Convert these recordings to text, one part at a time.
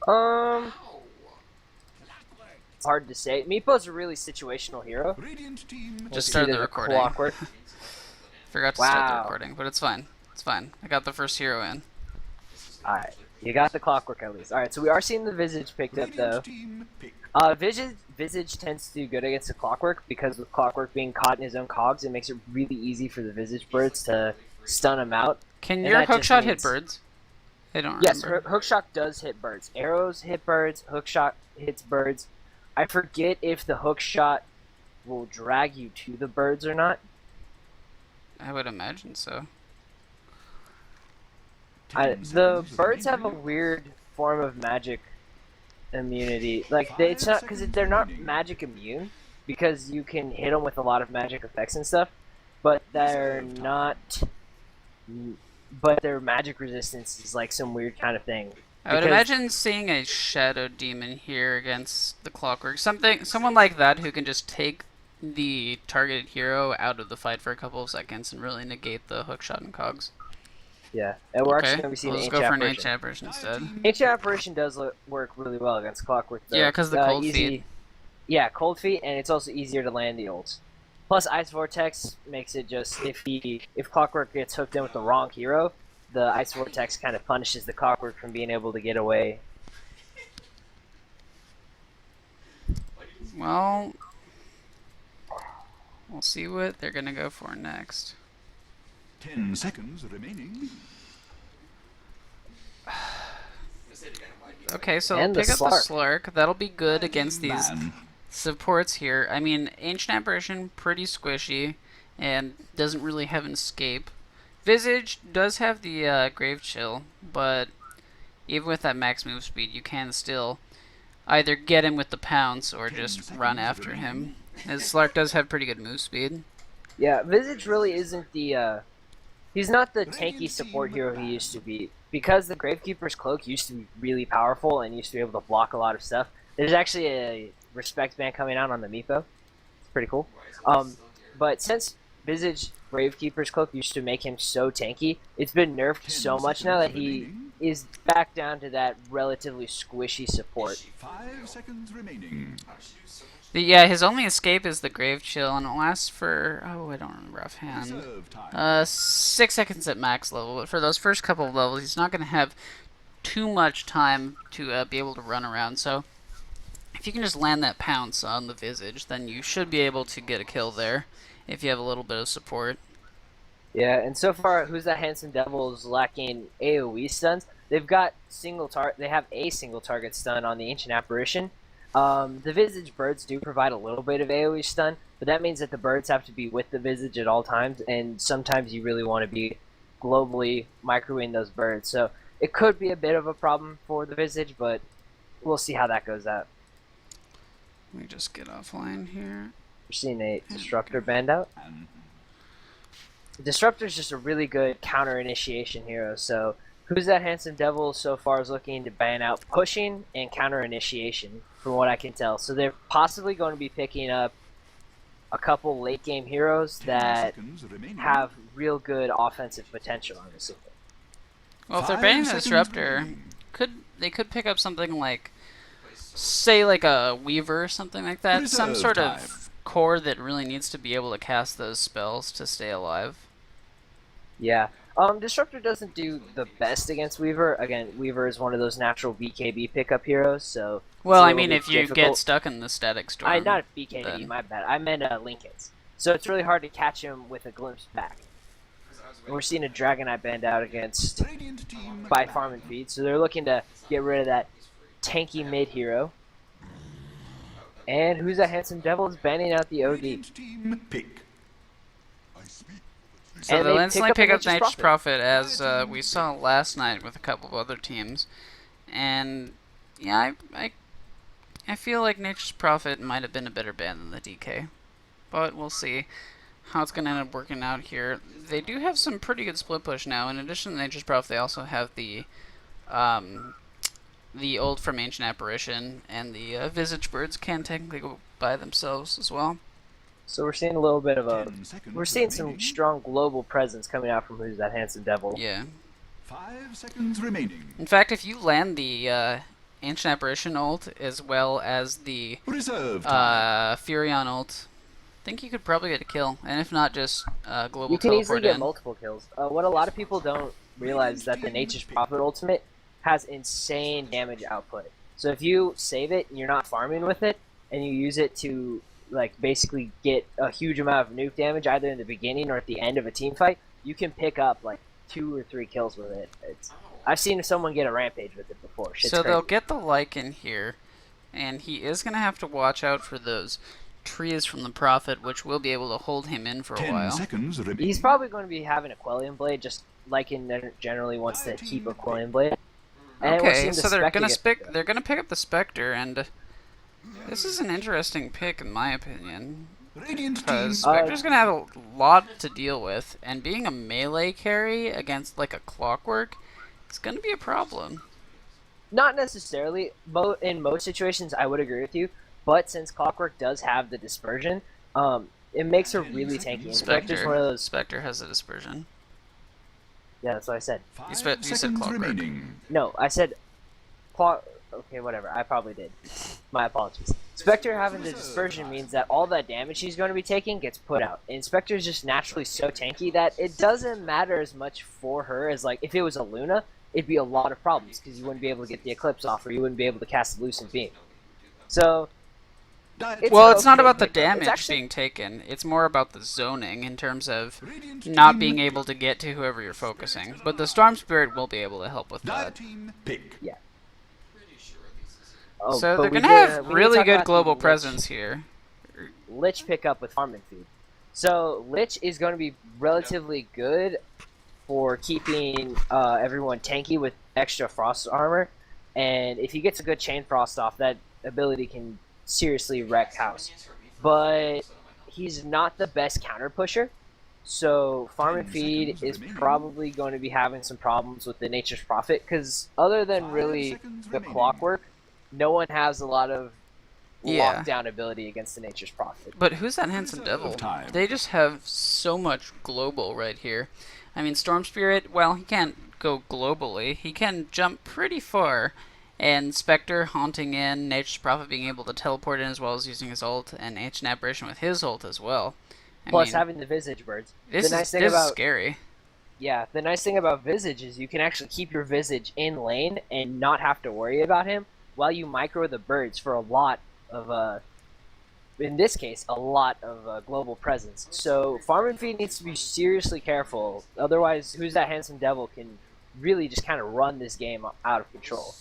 Um, hard to say. Meepo's a really situational hero. We'll Just see started the the recording. clockwork. Forgot to start the Wow. recording, but it's fine. It's fine. I got the first hero in. Alright. You got the clockwork at least. Alright, so we are seeing the Visage picked up though. Visage tends to do good against the clockwork because with clockwork being caught in his own cogs, it makes it really easy for the Visage birds to stun him out. Can And your that just hookshot hit means birds? I don't yes, remember. hookshot does hit birds. Arrows hit birds. Hookshot hits birds. I forget if the hookshot will drag you to the birds or not. I would imagine so. The birds have a weird form of magic immunity. Like it's not because they're not magic immune because you can hit them with a lot of magic effects and stuff, but they're not. But their magic resistance is like some weird kind of thing. I would Because imagine seeing a shadow demon here against the clockwork. Someone like that who can just take the targeted hero out of the fight for a couple of seconds and really negate the hookshot and cogs. yeah, and we're actually Okay, going to be seeing let's ancient go for an apparition. ancient apparition instead. Ancient apparition does work really well against clockwork though. Yeah, because the cold easy, feet. Yeah, cold feet, and it's also easier to land the ults. Plus, Ice Vortex makes it just if Clockwork gets hooked in with the wrong hero, the Ice Vortex kind of punishes the Clockwork from being able to get away. Well, we'll see what they're gonna go for next. 10 seconds remaining. Okay, so And pick the up the Slark. Slark. That'll be good against these Man. supports here. I mean, Ancient Apparition, pretty squishy, and doesn't really have an escape. Visage does have the Grave Chill, but even with that max move speed, you can still either get him with the pounce or just run after him. His Slark does have pretty good move speed. Yeah, Visage really isn't the. He's not the tanky support hero he used to be. Because the Gravekeeper's Cloak used to be really powerful and used to be able to block a lot of stuff, there's actually a respect band coming out on the Meepo. It's pretty cool. But since Visage Gravekeeper's Cloak used to make him so tanky, it's been nerfed so much now that he is back down to that relatively squishy support. 5 seconds remaining. Yeah, his only escape is the Grave Chill, and it lasts for, oh, I don't remember offhand. Reserve time. 6 seconds at max level, but for those first couple of levels, he's not going to have too much time to be able to run around, so if you can just land that pounce on the Visage, then you should be able to get a kill there, if you have a little bit of support. Yeah, and so far, Who's That Handsome Devil is lacking AoE stuns. They've got they have a single target stun on the Ancient Apparition. The Visage birds do provide a little bit of AoE stun, but that means that the birds have to be with the Visage at all times, and sometimes you really want to be globally microwing those birds. So it could be a bit of a problem for the Visage, but we'll see how that goes out. Let me just get offline here. We're seeing a Disruptor band out. And Disruptor is just a really good counter initiation hero, so Who's That Handsome Devil so far is looking to ban out pushing and counter initiation, from what I can tell. So they're possibly going to be picking up a couple late game heroes 10 that seconds remaining. have real good offensive potential on this. Well, if they're 5 banning the seconds Disruptor, remaining. they could pick up something like, say, like a Weaver or something like that. Some Reserve sort time. of core that really needs to be able to cast those spells to stay alive. Yeah. Disruptor doesn't do the best against Weaver. Again, Weaver is one of those natural BKB pickup heroes, so... Well, it's a I little mean, bit if you get difficult. stuck in the static storm. Not BKB, then- my bad. I meant Lincolns. So it's really hard to catch him with a glimpse back. And we're seeing a Dragonite band out against Radiant team. by Farm and Feed, so they're looking to get rid of that tanky mid hero. And Who's That Handsome Devil is banning out the OD. Radiant team pick. So And they'll they instantly pick pick up up Nature's Nature's Prophet. Prophet, as we saw last night with a couple of other teams. And, yeah, I feel like Nature's Prophet might have been a better ban than the DK. But we'll see how it's going to end up working out here. They do have some pretty good split push now. In addition to Nature's Prophet, they also have the ult from Ancient Apparition, and the Visage Birds can technically go by themselves as well. So we're seeing a little bit of a... 10 seconds We're seeing some remaining. strong global presence coming out from Who's That Handsome Devil. Yeah. 5 seconds remaining. In fact, if you land the Ancient Apparition ult as well as the Reserve time. Furion ult, I think you could probably get a kill, and if not, just global You can easily teleport get in. multiple kills. What a lot of people don't realize is that the Nature's Prophet ultimate has insane damage output. So if you save it and you're not farming with it, and you use it to like basically get a huge amount of nuke damage either in the beginning or at the end of a team fight, you can pick up like 2 or 3 kills with it. I've seen someone get a rampage with it before. Shit's So crazy. they'll get the Lycan here, and he is going to have to watch out for those trees from the Prophet, which will be able to hold him in for a 10 while. seconds remaining. He's probably going to be having a Quellion Blade, just like in generally wants to keep a Quellion Blade. And we're Okay, seeing the so they're Spectre gonna get- they're gonna pick up the Spectre, and this is an interesting pick in my opinion, Radiant team. because Spectre's gonna have a lot to deal with, and being a melee carry against like a Clockwork, it's gonna be a problem. Not necessarily. In most situations, I would agree with you. But since Clockwork does have the dispersion, it makes her really tanky. And Spectre's one of those. Spectre has a dispersion. Yeah, that's what I said. 5 you said seconds Clockwork. remaining. No, I said Okay, whatever. I probably did. My apologies. Spectre having the dispersion means that all that damage she's going to be taking gets put out. And Spectre's just naturally so tanky that it doesn't matter as much for her as, like, if it was a Luna, it'd be a lot of problems because you wouldn't be able to get the Eclipse off or you wouldn't be able to cast the Lucent Beam. So, Well, it's not okay about the pickup. It's damage actually- being taken. It's more about the zoning in terms of Radiant not team being able to get to whoever you're focusing. But the Storm Spirit will be able to help with Dire that. team pick. Oh, So but they're we gonna did- have we need to really talk good about the global Lich. presence here. Lich pick up with farm and feed. So Lich is going to be relatively good for keeping everyone tanky with extra frost armor, and if he gets a good chain frost off, that ability can seriously wreck house. But he's not the best counter pusher, so farm and feed is probably going to be having some problems with the Nature's Prophet, because other than really the Clockwork, no one has a lot of Yeah. lockdown ability against the Nature's Prophet. But who's that handsome devil? Time. They just have so much global right here. I mean, Storm Spirit, well, he can't go globally. He can jump pretty far. And Spectre haunting in, Nature's Prophet being able to teleport in as well as using his ult, and Ancient Apparition with his ult as well. I Plus mean, having the Visage birds. this the nice is, thing this is about scary. Yeah, the nice thing about Visage is you can actually keep your Visage in lane and not have to worry about him while you micro the birds for a lot of, in this case, a lot of global presence. So Farm and Feed needs to be seriously careful. Otherwise, Who's That Handsome Devil can really just kind of run this game out of control.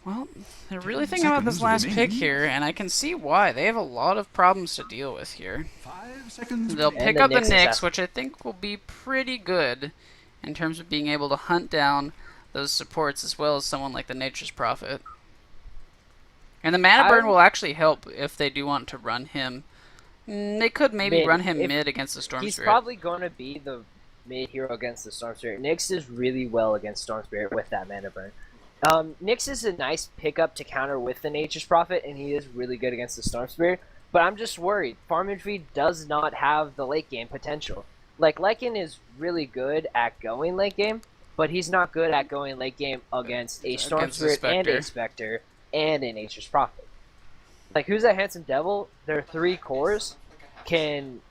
Well, they're really 10 thinking about this seconds last pick remaining. here, and I can see why. They have a lot of problems to deal with here. 5 seconds They'll remaining. pick the up the Nyx Nyx, assassin. which I think will be pretty good in terms of being able to hunt down those supports as well as someone like the Nature's Prophet. And the mana burn will actually help if they do want to run him. They could maybe Mid. run him If mid against the Storm He's Spirit. probably going to be the mid hero against the Storm Spirit. Nyx is really well against Storm Spirit with that mana burn. Nyx is a nice pickup to counter with the Nature's Prophet, and he is really good against the Storm Spirit. But I'm just worried. Farm and Feed does not have the late game potential. Like, Lycan is really good at going late game, but he's not good at going late game against a Storm Against the Spirit and Spectre. a Spectre and a Nature's Prophet. Like, Who's That Handsome Devil? Their 3 cores can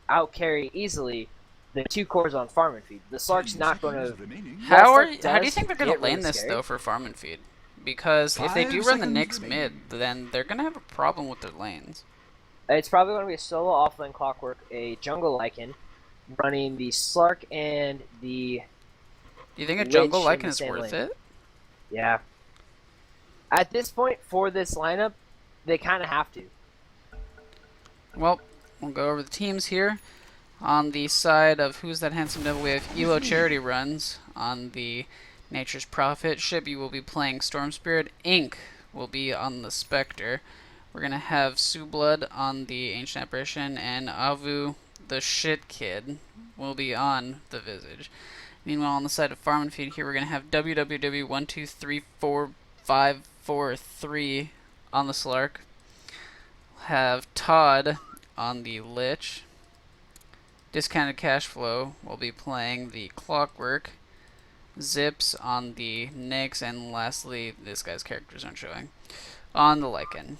out-carry easily the 2 cores on Farm and Feed. The Slark's not going to... Remaining. How Yes, that do you does think they're going get to lane really this, scary. though, for farm and feed? Because if they 5 do run the seconds Nyx remaining. mid, then they're going to have a problem with their lanes. It's probably going to be a solo offlane Clockwork, a jungle Lycan, running the Slark and the... Do you think a Lich jungle in Lycan the is same worth lane. it? Yeah. At this point, for this lineup, they kind of have to. Well, we'll go over the teams here. On the side of Who's That Handsome Devil, we have Elo Charity Runs. On the Nature's Prophet, Shibi will be playing Storm Spirit. Ink will be on the Spectre. We're going to have Sublood on the Ancient Apparition, and Avu, the Shit Kid, will be on the Visage. Meanwhile, on the side of Farm and Feed here, we're going to have WWW12345543 on the Slark. Have Todd on the Lich. Discounted Cash Flow will be playing the Clockwork. Zips on the Nyx, and lastly, this guy's characters aren't showing, on the Lycan.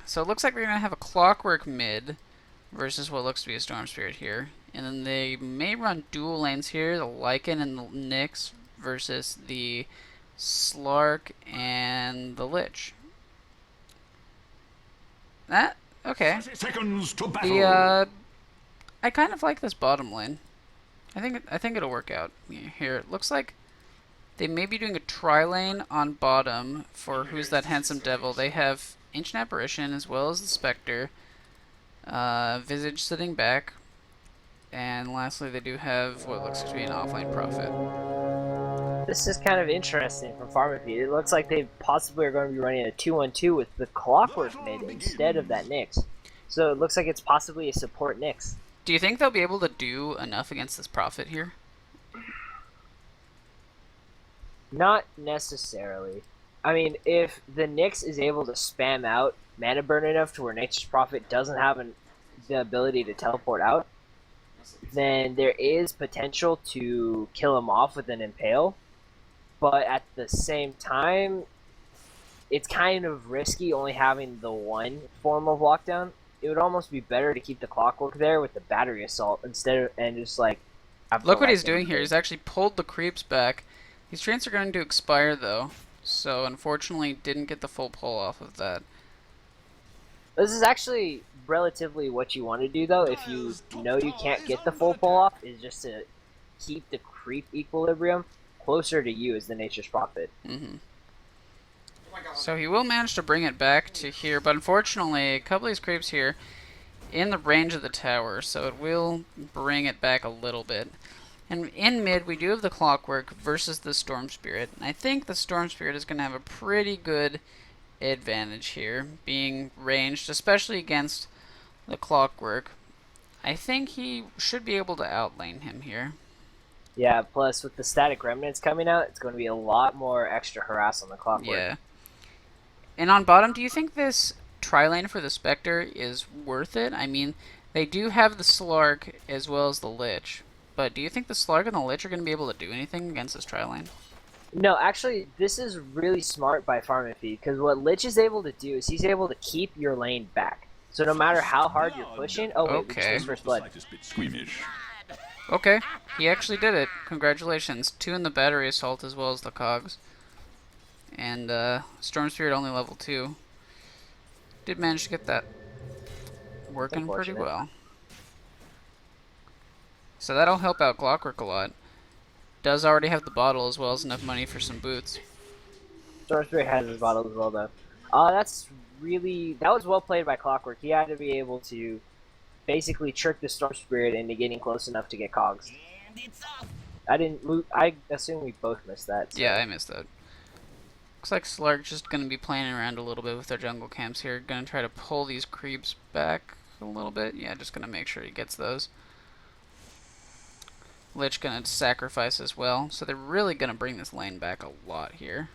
So it looks like we're going to have a Clockwork mid versus what looks to be a Storm Spirit here. And then they may run dual lanes here, the Lycan and the Nyx versus the Slark and the Lich. That, okay. 30 seconds to battle. The, I kind of like this bottom lane. I think it'll work out. Here, it looks like they may be doing a tri-lane on bottom for Who's That Handsome Devil. They have Ancient Apparition as well as the Spectre. Visage sitting back. And lastly, they do have what looks to be an offlane Prophet. This is kind of interesting from Pharmaphy. It looks like they possibly are going to be running a 2-1-2 with the Clockwork mid instead of that Nyx. So it looks like it's possibly a support Nyx. Do you think they'll be able to do enough against this Prophet here? Not necessarily. I mean, if the Nyx is able to spam out mana burn enough to where Nature's Prophet doesn't have the ability to teleport out, then there is potential to kill him off with an Impale. But at the same time, it's kind of risky only having the one form of lockdown. It would almost be better to keep the Clockwork there with the Battery Assault instead of, and just like... Look what he's doing here. He's actually pulled the creeps back. These trains are going to expire though, so unfortunately didn't get the full pull off of that. This is actually relatively what you want to do though, if you know you can't get the full pull off, is just to keep the creep equilibrium closer to you as the Nature's Prophet. Mm-hmm. So he will manage to bring it back to here, but unfortunately a couple of these creeps here in the range of the tower, so it will bring it back a little bit. And in mid, we do have the Clockwork versus the Storm Spirit. And I think the Storm Spirit is going to have a pretty good advantage here, being ranged, especially against the Clockwork. I think he should be able to outlane him here. Yeah, plus with the Static Remnants coming out, it's going to be a lot more extra harass on the Clockwork. Yeah. And on bottom, do you think this tri-lane for the Spectre is worth it? I mean, they do have the Slark as well as the Lich. But do you think the Slark and the Lich are going to be able to do anything against this tri-lane? No, actually, this is really smart by Pharmaphy, because what Lich is able to do is he's able to keep your lane back. So no matter how hard you're pushing... Oh, wait, okay. First Blood. Okay, he actually did it. Congratulations. 2 in the Battery Assault as well as the Cogs. And Storm Spirit only level 2. Did manage to get that working pretty well. So that'll help out Clockwork a lot. Does already have the bottle as well as enough money for some boots. Storm Spirit has his bottle as well, though. That was well played by Clockwork. He had to be able to basically trick the Storm Spirit into getting close enough to get Cogs. I assume we both missed that. So. Yeah, I missed that. Looks like Slark's just going to be playing around a little bit with their jungle camps here. Going to try to pull these creeps back a little bit. Yeah, just going to make sure he gets those. Lich going to sacrifice as well. So they're really going to bring this lane back a lot here.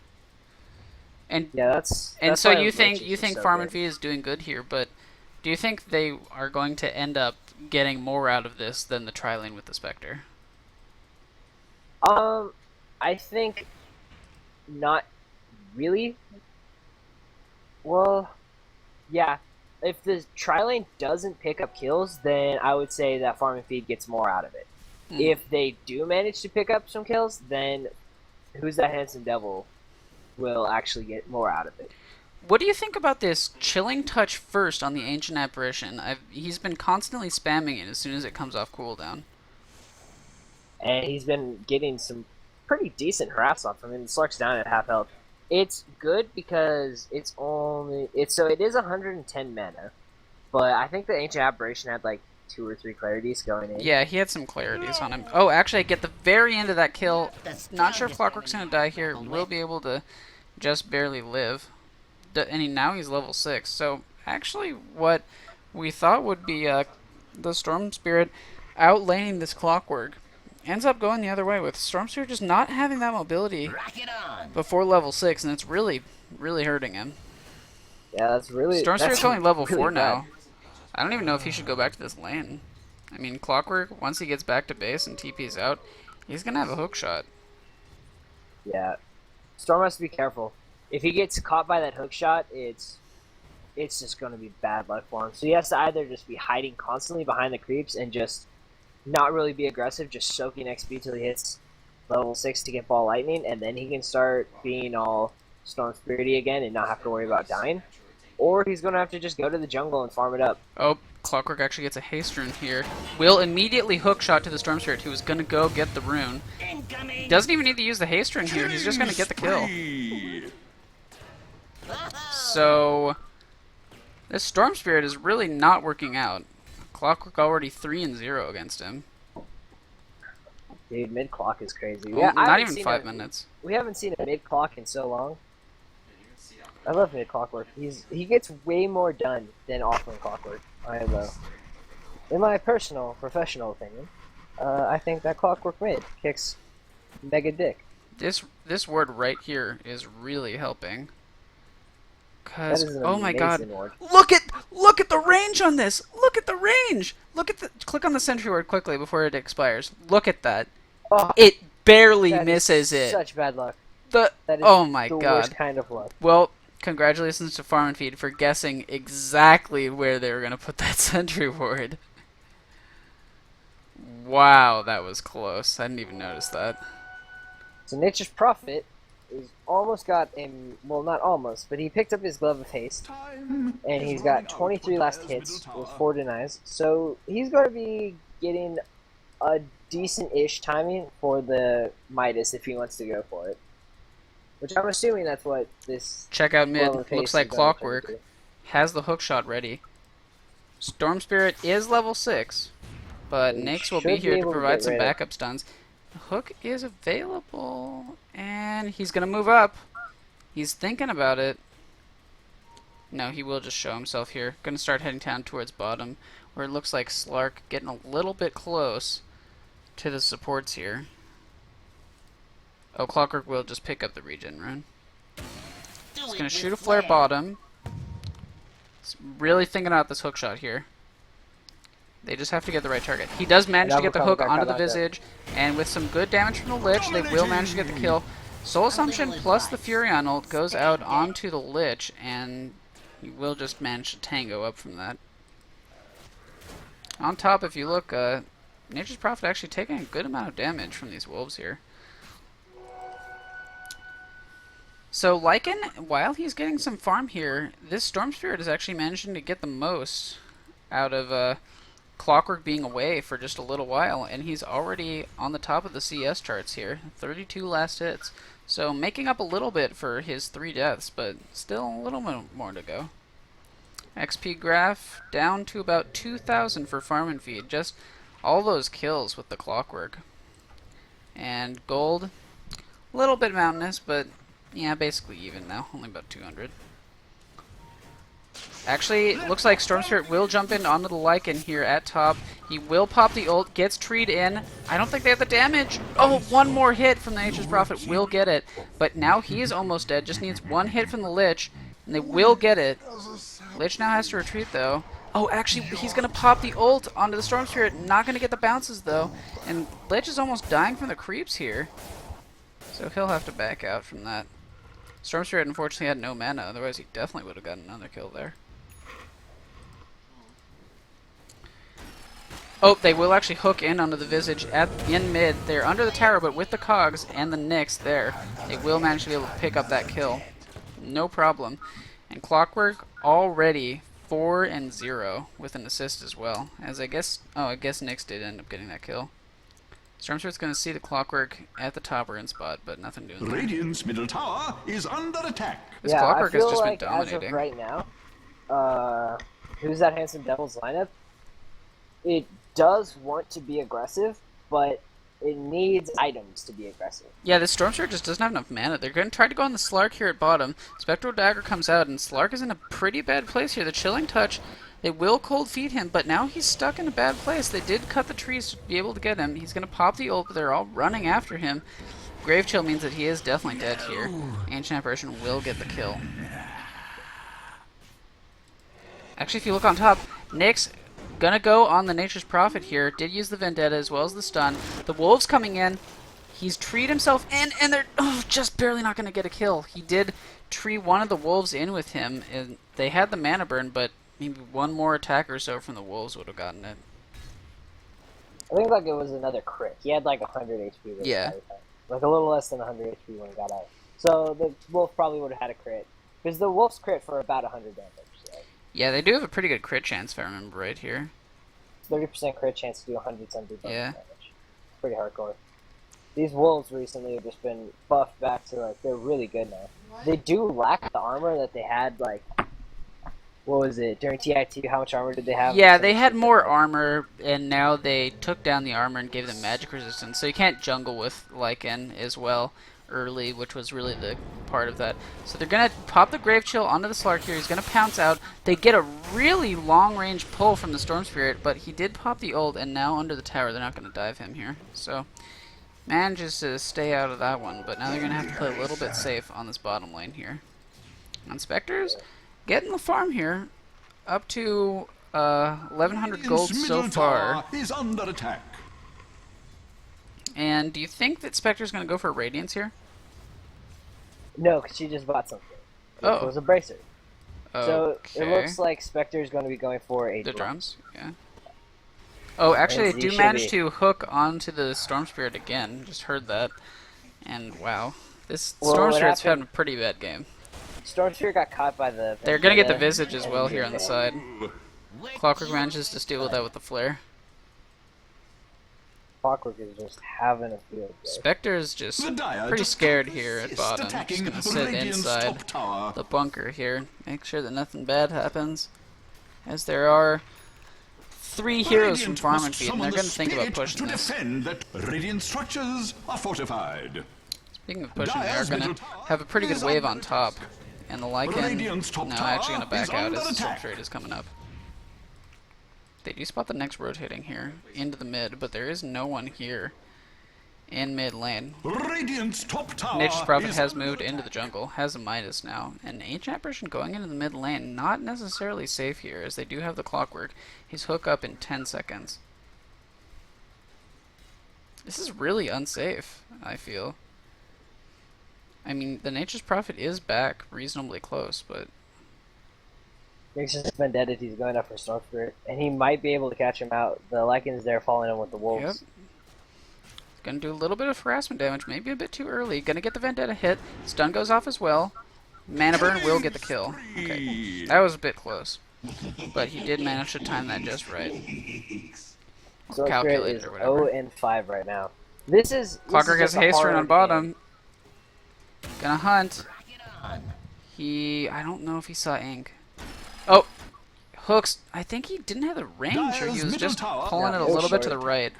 And yeah, that's so you think Farm and Feed is doing good here, but do you think they are going to end up getting more out of this than the tri-lane with the Spectre? I think not really. Well, yeah. If the tri-lane doesn't pick up kills, then I would say that Farm and Feed gets more out of it. If they do manage to pick up some kills, then Who's That Handsome Devil will actually get more out of it. What do you think about this Chilling Touch first on the Ancient Apparition? He's been constantly spamming it as soon as it comes off cooldown. And he's been getting some pretty decent harass off him. I mean, the Slark's down at half health. It's good because it is 110 mana, but I think the Ancient Aberration had like 2 or 3 clarities going in. Yeah, he had some clarities on him. Oh, actually, I get the very end of that kill. Not sure if Clockwork's gonna die here. Will be able to just barely live. And now he's level 6. So actually, what we thought would be the Storm Spirit outlaning this Clockwork ends up going the other way, with Storm Spirit just not having that mobility before level 6, and it's really, really hurting him. Yeah, that's really... Storm Spirit's only level really 4 now. bad. I don't even know if he should go back to this lane. I mean, Clockwork, once he gets back to base and TP's out, he's going to have a hook shot. Yeah. Storm has to be careful. If he gets caught by that hook shot, it's just going to be bad luck for him. So he has to either just be hiding constantly behind the creeps and just not really be aggressive, just soaking XP till he hits level 6 to get ball lightning, and then he can start being all Storm Spirity again and not have to worry about dying. Or he's going to have to just go to the jungle and farm it up. Oh, Clockwork actually gets a haste rune here. Will immediately hook shot to the Storm Spirit, who was going to go get the rune. Doesn't even need to use the haste rune here, he's just going to get the kill. So, this Storm Spirit is really not working out. Clockwork already 3-0 against him. Dude, mid clock is crazy. Well, not even 5 minutes. We haven't seen a mid clock in so long. I love mid clockwork. He gets way more done than offline clockwork. In my personal, professional opinion, I think that clockwork mid kicks mega dick. This ward right here is really helping. Cause oh my god, ward. look at the range on this. Look at the range. Click on the sentry ward quickly before it expires. Look at that. Oh, It barely that misses is it. Such bad luck. The That is oh my the god. worst kind of luck. Well, congratulations to Farm and Feed for guessing exactly where they were gonna put that sentry ward. Wow, that was close. I didn't even notice that. So Nature's Prophet is almost got him. Well, not almost, but he picked up his Glove of Haste, and he's got 23 last hits with 4 denies. So he's going to be getting a decent-ish timing for the Midas if he wants to go for it. Which I'm assuming that's what this. Check out mid. Glove of Haste Looks like is gonna turn Clockwork into. has the hook shot ready. Storm Spirit is level 6, but He Nyx will should be be here to able to provide get some rid of- backup stuns. The hook is available, and he's gonna move up. He's thinking about it. No, he will just show himself here. Gonna start heading down towards bottom, where it looks like Slark getting a little bit close to the supports here. Oh, Clockwork will just pick up the regen rune. He's gonna shoot a flare bottom. He's really thinking out this hook shot here. They just have to get the right target. He does manage to get the hook onto the Visage, and with some good damage from the Lich, they will manage to get the kill. Soul Assumption plus the Furion ult goes out onto the Lich, and he will just manage to tango up from that. On top, if you look, Nature's Prophet actually taking a good amount of damage from these wolves here. So Lycan, while he's getting some farm here, this Storm Spirit is actually managing to get the most out of Clockwork being away for just a little while, and he's already on the top of the CS charts here. 32 last hits. So making up a little bit for his 3 deaths, but still a little more to go. XP graph down to about 2,000 for Farm and Feed. Just all those kills with the Clockwork. And gold, a little bit mountainous, but yeah, basically even now. Only about 200. Actually, it looks like Storm Spirit will jump in onto the Lycan here at top. He will pop the ult, gets treed in. I don't think they have the damage. Oh, one more hit from the Nature's Prophet will get it. But now he is almost dead. Just needs one hit from the Lich, and they will get it. Lich now has to retreat, though. Oh, actually, he's going to pop the ult onto the Storm Spirit. Not going to get the bounces, though. And Lich is almost dying from the creeps here. So he'll have to back out from that. Storm Spirit, unfortunately, had no mana. Otherwise, he definitely would have gotten another kill there. Oh, they will actually hook in onto the Visage in mid. They're under the tower, but with the Cogs and the Nyx there, they will manage to be able to pick up that kill. No problem. And Clockwork already 4-0 with an assist as well. As I guess Nyx did end up getting that kill. Stormspirit's going to see the Clockwork at the topper in spot, but nothing doing there. Radiant's middle tower is under attack. This Yeah, Clockwork I feel has just like been as dominating. of right now, who's that Handsome Devil's lineup? It does want to be aggressive, but it needs items to be aggressive. Yeah, this Stormspirit just doesn't have enough mana. They're going to try to go on the Slark here at bottom. Spectral Dagger comes out, and Slark is in a pretty bad place here. The Chilling Touch, they will cold feed him, but now he's stuck in a bad place. They did cut the trees to be able to get him. He's going to pop the ult, but they're all running after him. Grave Chill means that he is definitely dead here. Ancient Apparition will get the kill. Actually, if you look on top, Nyx gonna go on the Nature's Prophet here. Did use the Vendetta as well as the stun. The Wolves coming in. He's treed himself in, and they're just barely not going to get a kill. He did tree one of the wolves in with him, and they had the mana burn, but maybe one more attack or so from the wolves would have gotten it. I think like it was another crit. He had like 100 HP. Yeah. Like a little less than 100 HP when he got out. So the wolf probably would have had a crit. Because the wolf's crit for about 100 damage. So. Yeah, they do have a pretty good crit chance if I remember right here. 30% crit chance to do 100-something Yeah. damage. Pretty hardcore. These wolves recently have just been buffed back to like they're really good now. They do lack the armor that they had like what was it during TI2? How much armor did they have? Yeah, they had more armor, and now they took down the armor and gave them magic resistance. So you can't jungle with Lycan as well early, which was really the part of that. So they're gonna pop the Grave Chill onto the Slark here. He's gonna pounce out. They get a really long range pull from the Storm Spirit, but he did pop the ult, and now under the tower they're not gonna dive him here. So manages to stay out of that one, but now they're gonna have to play a little bit safe on this bottom lane here. On Spectres, getting the farm here, up to 1,100 gold so far. Is under attack. And do you think that Spectre's going to go for Radiance here? No, because she just bought something. Oh. It was a bracer. So Okay. it looks like Spectre's going to be going for a The drums? Yeah. Oh, actually, they He do should manage be. to hook onto the Storm Spirit again. Just heard that. And wow. This Well, Storm what Spirit's happened- having a pretty bad game. Storm Spirit got caught by the. They're going to get the Vendetta. Visage as well here on the side. Clockwork manages to steal with that with the Flare. Clockwork is just having a field day. Spectre's just The Dire pretty just scared here at persist bottom. Just attacking going to sit Radiant's inside top tower. the bunker here. Make sure that nothing bad happens. As there are 3 heroes from Radiant Farm and must Feed, and they're summon going to think about spirit pushing to this. defend that radiant structures are fortified. Speaking of pushing, they are Dire's going middle to tower have a pretty good is wave under on top. And the Lycan Radiant's top now tower actually going to back is out under as the Storm attack. Spirit is coming up. They do spot the next rotating here into the mid, but there is no one here in mid lane. Radiant's top tower Nature's Prophet is has under moved into attack. the jungle, has a Midas now, and Ancient Apparition going into the mid lane, not necessarily safe here, as they do have the Clockwork. He's hook up in 10 seconds. This is really unsafe, I feel. I mean, the Nature's Prophet is back reasonably close, but Makes his Vendetta, he's going up for Storm Spirit, and he might be able to catch him out. The Lycan's there following him with the wolves. yep. Gonna do a little bit of harassment damage, maybe a bit too early. Gonna get the Vendetta hit. Stun goes off as well. Mana Burn will get the kill. Okay, that was a bit close, but he did manage to time that just right. Storm Spirit Calculate is or whatever. 0-5 right now. This is Clockwork has just a haste run hard on bottom. game. Gonna hunt. I don't know if he saw ink. Oh, hooks. I think he didn't have the range, or he Dire's was middle just tower pulling it a is little bit to short. the right.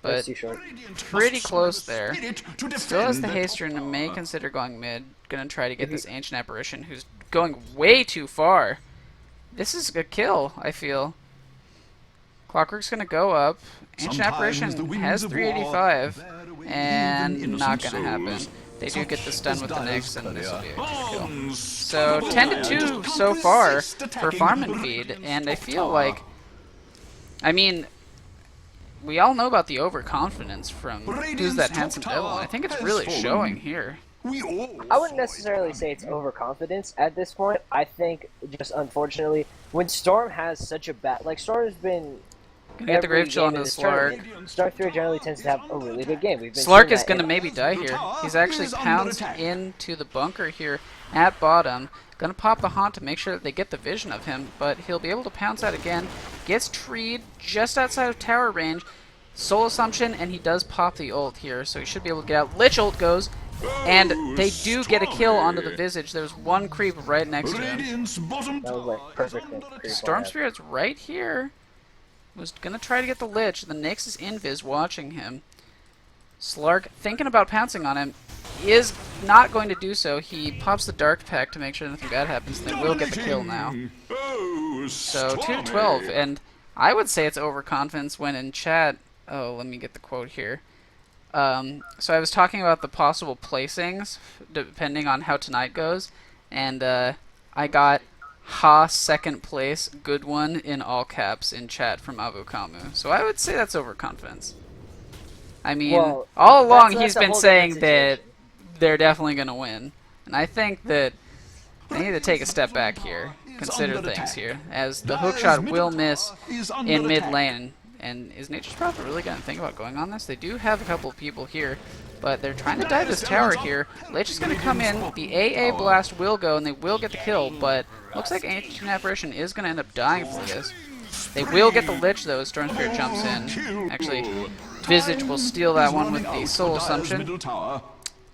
That's But too short. Radiant pretty must close summon there. spirit to still has the defend haste that run and may tower. consider going mid. Gonna try to get this Ancient Apparition, who's going way too far. This is a kill, I feel. Clockwork's gonna go up. Ancient Sometimes Apparition the winds has of 385, war bear away and even not innocent gonna happen. souls. They do get the stun Such with the is Nyx, and this will be a good kill. Unstoppable. So 10-2 so far for Farm and Feed, and I feel like, I mean, we all know about the overconfidence from Who's That Handsome Devil, and I think it's really showing here. We all I wouldn't saw it necessarily say it's coming. overconfidence at this point. I think just unfortunately, when Storm has such a bad, like Storm's been. Gonna get the every Grave Chill game onto in the this Slark. tournament, Storm 3 generally tends to have a really good game. We've been Slark seeing is that going to in- maybe die here. He's actually Is under pounced attack. into the bunker here at bottom. Going to pop the haunt to make sure that they get the vision of him, but he'll be able to pounce out again. Gets treed just outside of tower range. Soul Assumption, and he does pop the ult here, so he should be able to get out. Lich ult goes, and they do get a kill onto the Visage. There's one creep right next to him. Radiant's bottom That was like tower perfect is under creep. attack. Storm Spirit's right here. Was going to try to get the Lich. The Nyx is invis watching him. Slark, thinking about pouncing on him, is not going to do so. He pops the Dark Pack to make sure nothing bad happens, and they will get the kill now. Oh, So 2 stormy. to 12, and I would say it's overconfidence when in chat. Oh, let me get the quote here. So I was talking about the possible placings depending on how tonight goes, and I got Ha second place, good one in all caps in chat from Avukamu. So I would say that's overconfidence. I mean, Well, all along that's he's a been whole saying different that situation. they're definitely going to win. And I think that they need to take a step back here, consider things here, as the hookshot will miss in mid lane. And is Nature's Prophet really going to think about going on this? They do have a couple of people here, but they're trying to dive this tower here. Lich is going to come in, the AA blast will go, and they will get the kill, but looks like Ancient Apparition is going to end up dying for this. They will get the Lich though as Storm Spirit jumps in. Actually, Visage will steal that one with the Soul Assumption.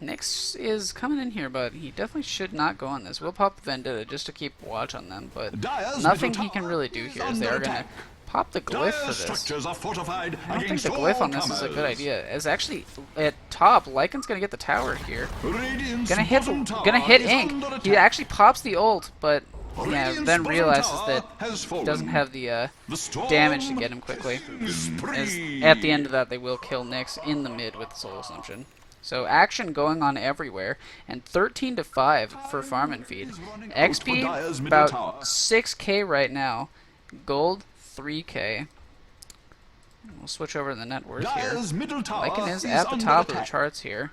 Nyx is coming in here, but he definitely should not go on this. We'll pop the Vendetta just to keep watch on them, but nothing he can really do here as they are going to pop the glyph for this. I don't think the glyph on this is a good idea. As actually at top, Lycan's going to get the tower here. Gonna hit Ink. He actually pops the ult, but yeah, then realizes that he doesn't have the damage to get him quickly. As at the end of that, they will kill Nyx in the mid with the Soul Assumption. So action going on everywhere, and 13 to 5 for Farm and Feed. XP about 6k right now, gold 3k. We'll switch over to the net worth here. Lycan is at the top of the charts here,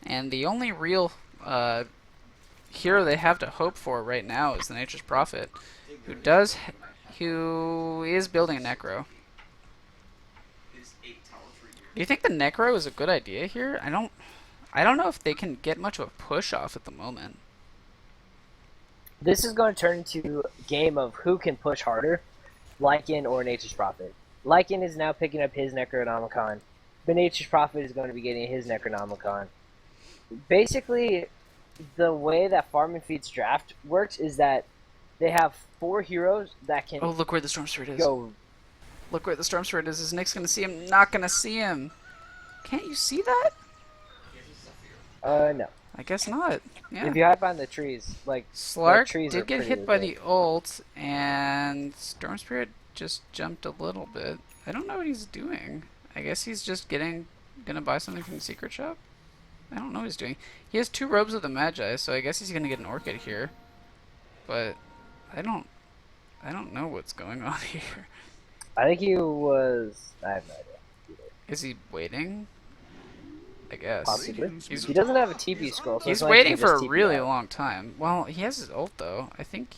and the only real hero they have to hope for right now is the Nature's Prophet, who is building a Necro. Do you think the Necro is a good idea here? I don't know if they can get much of a push off at the moment. This is going to turn into a game of who can push harder, Lycan or Nature's Prophet. Lycan is now picking up his Necronomicon, but Nature's Prophet is going to be getting his Necronomicon. Basically, the way that Farm and Feed's draft works is that they have 4 heroes that can Oh, look where the Storm Spirit is. go. Look where the Storm Spirit is. Is Nyx going to see him? Not going to see him. Can't you see that? No. I guess not. Yeah. If you hide behind the trees, like Slark trees are did get pretty hit by legit. the ult, and Storm Spirit just jumped a little bit. I don't know what he's doing. I guess he's just gonna buy something from the secret shop. I don't know what he's doing. He has 2 robes of the Magi, so I guess he's gonna get an Orchid here. But I don't know what's going on here. I think he was. I have no idea. Is he waiting? I guess. Possibly. He doesn't have a TP scroll. So He's it's not like waiting he can for a just TP really out. long time. Well, he has his ult though. I think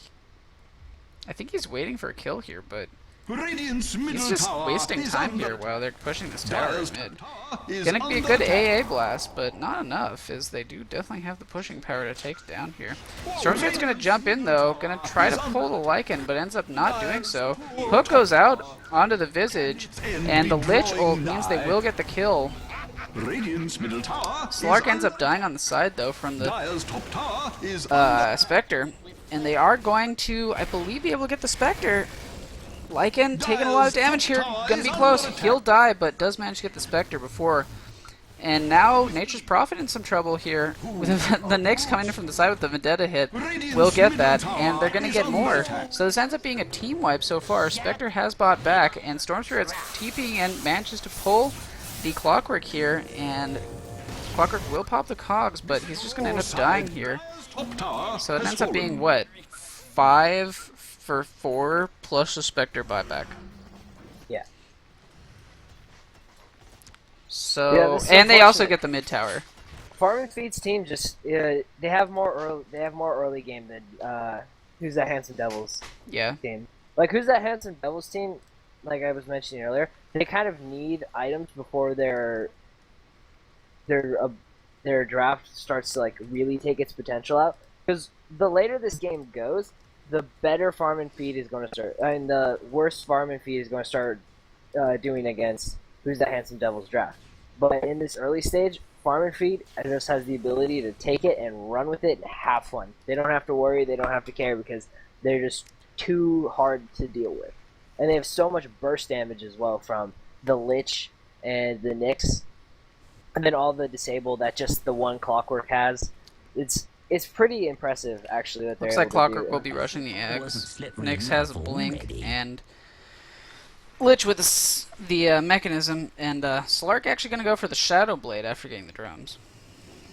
he's waiting for a kill here, but he's just wasting time here while they're pushing this tower in mid. Gonna be a good AA blast, but not enough, as they do definitely have the pushing power to take it down here. Stormspirit's gonna jump in though, gonna try to pull the Lycan, but ends up not doing so. Hook goes out onto the Visage, and the Lich ult means they will get the kill. Slark ends up dying on the side though from the Spectre, and they are going to, I believe, be able to get the Spectre. Lycan taking a lot of damage here, gonna be close. He'll die, but does manage to get the Spectre before. And now Nature's Prophet in some trouble here. The Nyx coming in from the side with the Vendetta hit will get that, and they're gonna get more. So this ends up being a team wipe so far. Spectre has bought back, and Storm Spirit's TPing in, manages to pull the Clockwork here, and Clockwork will pop the cogs, but he's just gonna end up dying here. So it ends up being what? 5 for 4 plus the Spectre buyback. Yeah. So Yeah, this is and they also unfortunate. get the mid tower. Farm and Feed's team just they have more early game than Who's That Handsome Devils Yeah. team. Like Who's That Handsome Devils team, like I was mentioning earlier, they kind of need items before their draft starts to like really take its potential out. Because the later this game goes, the better Farm and Feed is going to start, and the worse Farm and Feed is going to start doing against Who's That Handsome Devils draft. But in this early stage, Farm and Feed just has the ability to take it and run with it and have fun. They don't have to worry, they don't have to care, because they're just too hard to deal with. And they have so much burst damage as well from the Lich and the Nyx, and then all the disable that just the one Clockwork has. It's pretty impressive, actually, that they're Looks able like to Clockwork do will that. be rushing the X. Nyx has a blink, and Lich with the mechanism, and Slark actually going to go for the Shadow Blade after getting the drums.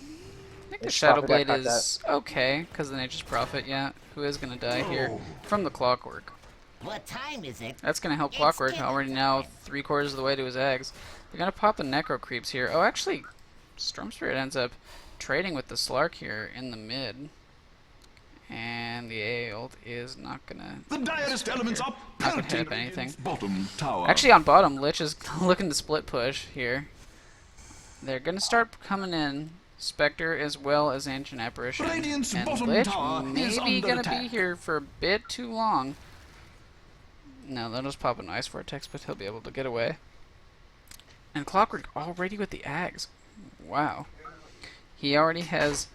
I think the It's Shadow probably Blade got is okay, because the Nature's Prophet, yeah, who is going to die here from the Clockwork. What time is it? That's going to help Clockwork. Already now 3/4 of the way to his eggs. They're going to pop the Necro Creeps here. Oh, actually, Storm Spirit ends up trading with the Slark here in the mid. And the AA ult is not going to... The direst elements are Not gonna hit pelting up anything. against bottom tower. Actually, on bottom, Lich is looking to split push here. They're going to start coming in. Spectre as well as Ancient Apparition. Radiant's And bottom Lich tower is maybe under going to be attack. here for a bit too long. No, they'll just pop an Ice Vortex, but he'll be able to get away. And Clockwork already with the Ags. Wow. He already has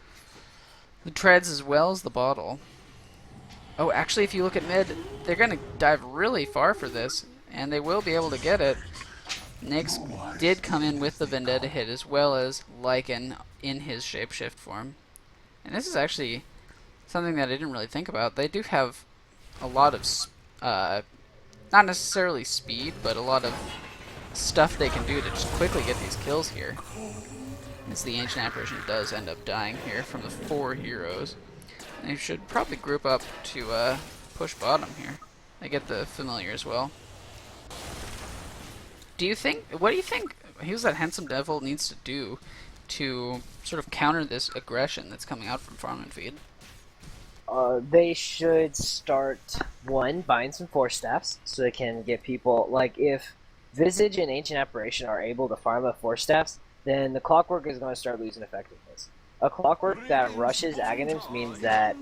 the treads as well as the bottle. Oh, actually, if you look at mid, they're going to dive really far for this, and they will be able to get it. Nyx did come in with the Vendetta hit as well as Lycan in his shapeshift form. And this is actually something that I didn't really think about. They do have a lot of, not necessarily speed, but a lot of stuff they can do to just quickly get these kills here. As the Ancient Apparition does end up dying here from the 4 heroes. They should probably group up to push bottom here. They get the Familiar as well. What do you think Who's That Handsome Devil needs to do to sort of counter this aggression that's coming out from Farm and Feed? They should start, one, buying some Force Staffs so they can get people, like, if Visage and Ancient Apparition are able to farm up Force Staffs, then the Clockwork is going to start losing effectiveness. A Clockwork that rushes Aghanims means that,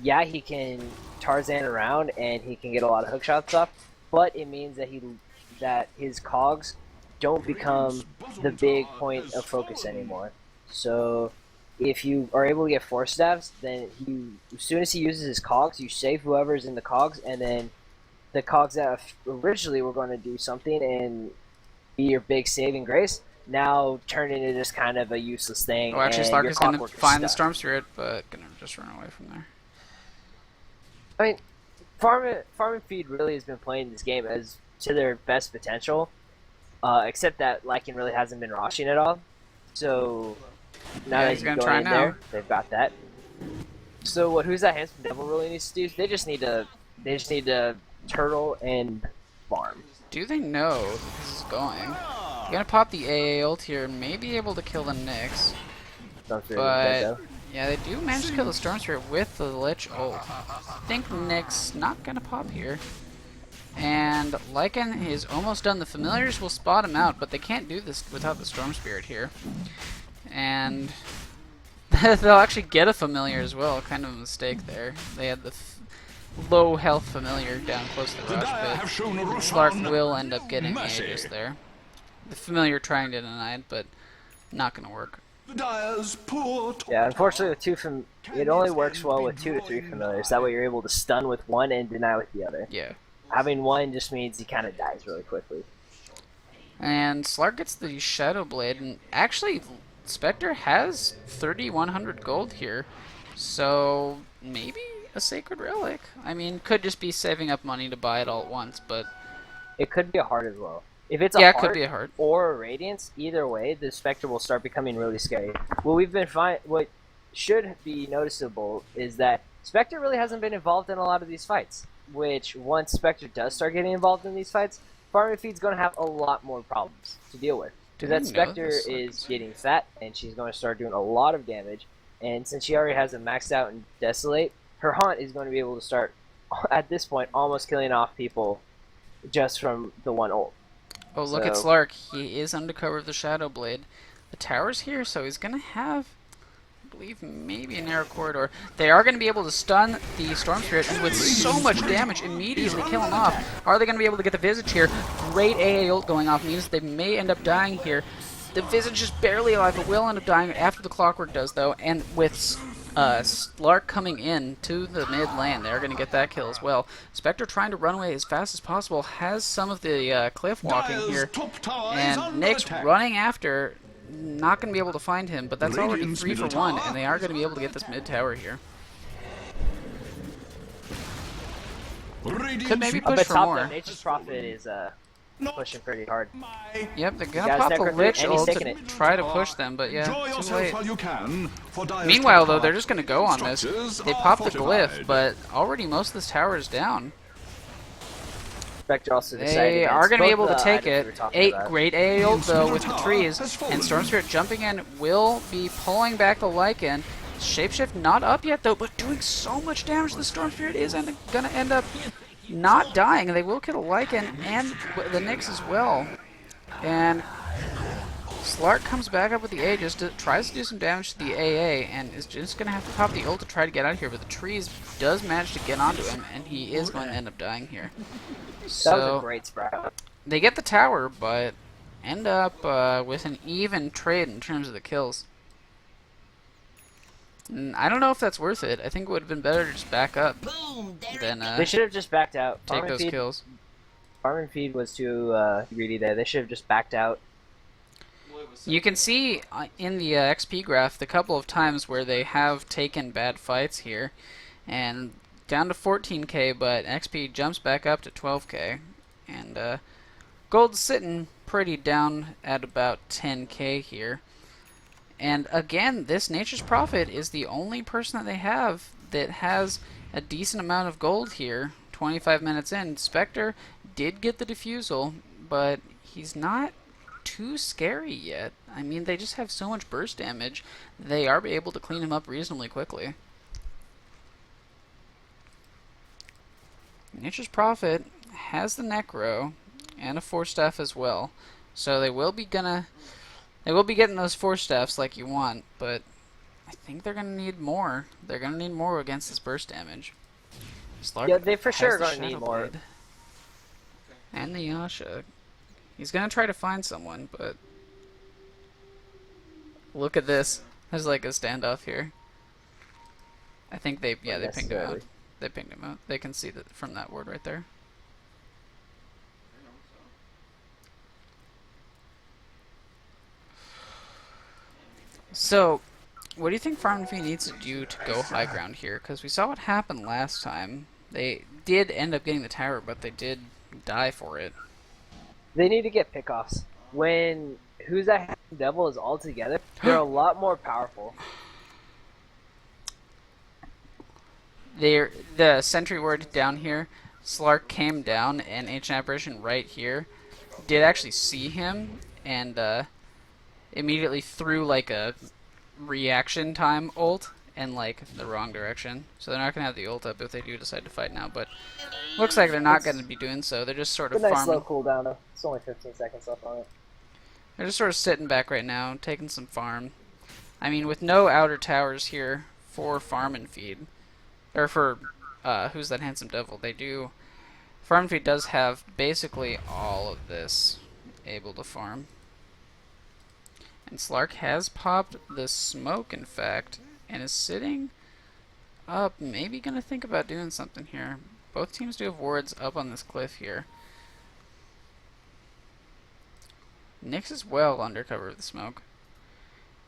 yeah, he can Tarzan around and he can get a lot of hook shots off, but it means that his cogs don't become the big point of focus anymore. So if you are able to get Force Staffs, then as soon as he uses his cogs, you save whoever's in the cogs, and then the cogs that originally were going to do something and be your big saving grace now turn into just kind of a useless thing. Oh, actually, and Slark your is going to Clockwork find the stuck. Storm Spirit, but going to just run away from there. I mean, Farm and Feed really has been playing this game as to their best potential, except that Lycan really hasn't been rushing at all. So now Yeah, that he's you gonna go try in now. there, they've got that. So what Who's That Handsome Devil really needs to do is they just need to turtle and farm. Do they know this is going? They're going to pop the AA ult here and may be able to kill the Nyx. Sounds really good, But, though. yeah, they do manage to kill the Storm Spirit with the Lich ult. I think Nyx not going to pop here. And Lycan is almost done. The Familiars will spot him out, but they can't do this without the Storm Spirit here. And they'll actually get a Familiar as well. Kind of a mistake there. They had the low health Familiar down close to the The rush, dire but have shown a Slark Roshan will end up getting mercy. Aegis there. The Familiar trying to deny it, but not going to work. The Dire's poor top Yeah, unfortunately, tower it only works well with 2 to 3 familiars. That way, you're able to stun with one and deny with the other. Yeah. Having one just means he kind of dies really quickly. And Slark gets the Shadow Blade, and actually, Spectre has 3,100 gold here, so maybe a Sacred Relic. I mean, could just be saving up money to buy it all at once, but It could be a heart as well. If it's a yeah, it heart could be a heart. or a radiance, either way, the Spectre will start becoming really scary. What should be noticeable is that Spectre really hasn't been involved in a lot of these fights. Which, once Spectre does start getting involved in these fights, Farm and Feed's going to have a lot more problems to deal with. Because that Didn't know Spectre this, is getting fat, and she's going to start doing a lot of damage. And since she already has it maxed out and Desolate, her Haunt is going to be able to start, at this point, almost killing off people just from the one ult. Oh, look at So- Slark. He is under cover of the Shadow Blade. The tower's here, so he's going to have, I believe, maybe a narrow corridor. They are going to be able to stun the Storm Spirit, and with so much damage, immediately kill him off. Are they going to be able to get the Visage here? Great AA ult going off means they may end up dying here. The Visage is barely alive, but will end up dying after the Clockwork does, though. And with Slark coming in to the mid lane, they're going to get that kill as well. Spectre trying to run away as fast as possible, has some of the cliff walking Dire's here. top tower is And under Nyx attack. running after, not going to be able to find him, but that's already Radiant's 3 for middle 1, tower and they are going to be able to get this mid tower here. Radiant's Could maybe Up push at for top, more. though, Nature's Prophet is not pushing pretty hard. my Yep, they're going Yeah, to pop the Necro Lich and he's ult taking to it. try to push them, but yeah, Enjoy too yourself late. while you can. For Dire's Meanwhile, top though, tower. they're just going to go on this. Structures They are pop the glyph, fortified. but already most of this tower is down. Spectre also decided They are against going to be both able to the take items it. we were talking 8 about. great AA ult though with the trees, and Storm Spirit jumping in will be pulling back the Lycan. Shapeshift not up yet though, but doing so much damage. The Storm Spirit is going to end up not dying. They will kill a Lycan and the Nyx as well. And Slark comes back up with the A, tries to do some damage to the AA, and is just going to have to pop the ult to try to get out of here. But the trees does manage to get onto him, and he is going to end up dying here. So, that was a great sprout. They get the tower, but end up with an even trade in terms of the kills. And I don't know if that's worth it. I think it would have been better to just back up than They should have just backed out. take those kills. Farm and feed was too greedy there. They should have just backed out. You can see in the XP graph the couple of times where they have taken bad fights here, and down to 14k, but XP jumps back up to 12k, and gold's sitting pretty down at about 10k here. And again, this Nature's Prophet is the only person that they have that has a decent amount of gold here. 25 minutes in, Spectre did get the defusal, but he's not too scary yet. I mean, they just have so much burst damage. They are able to clean him up reasonably quickly. Nature's Prophet has the Necro and a Force Staff as well, so they will be getting those Force Staffs like you want, but I think they're gonna need more. They're gonna need more against this burst damage. Slark Yeah, they for has sure are the gonna need Shadow more. Blade and the Yasha. He's gonna try to find someone, but look at this. There's like a standoff here. I think they pinged him out. They pinged him out. They can see that from that word right there. So, what do you think Farm and Feed needs to do to go high ground here? Because we saw what happened last time. They did end up getting the tower, but they did die for it. They need to get pickoffs. When Who's That Devil is all together, they're a lot more powerful. The sentry ward down here, Slark came down, and Ancient Apparition right here did actually see him, and immediately threw like a reaction time ult and like the wrong direction. So they're not gonna have the ult up if they do decide to fight now, but looks like they're not gonna be doing so. They're just sort of It's a nice farming. slow cooldown though. It's only 15 seconds left on it. They're just sort of sitting back right now, taking some farm. I mean, with no outer towers here for Farm and Feed, or for Who's That Handsome Devil, they do. Farm and Feed does have basically all of this able to farm. And Slark has popped the smoke, in fact, and is sitting up, maybe gonna think about doing something here. Both teams do have wards up on this cliff here. Nyx is well under cover of the smoke.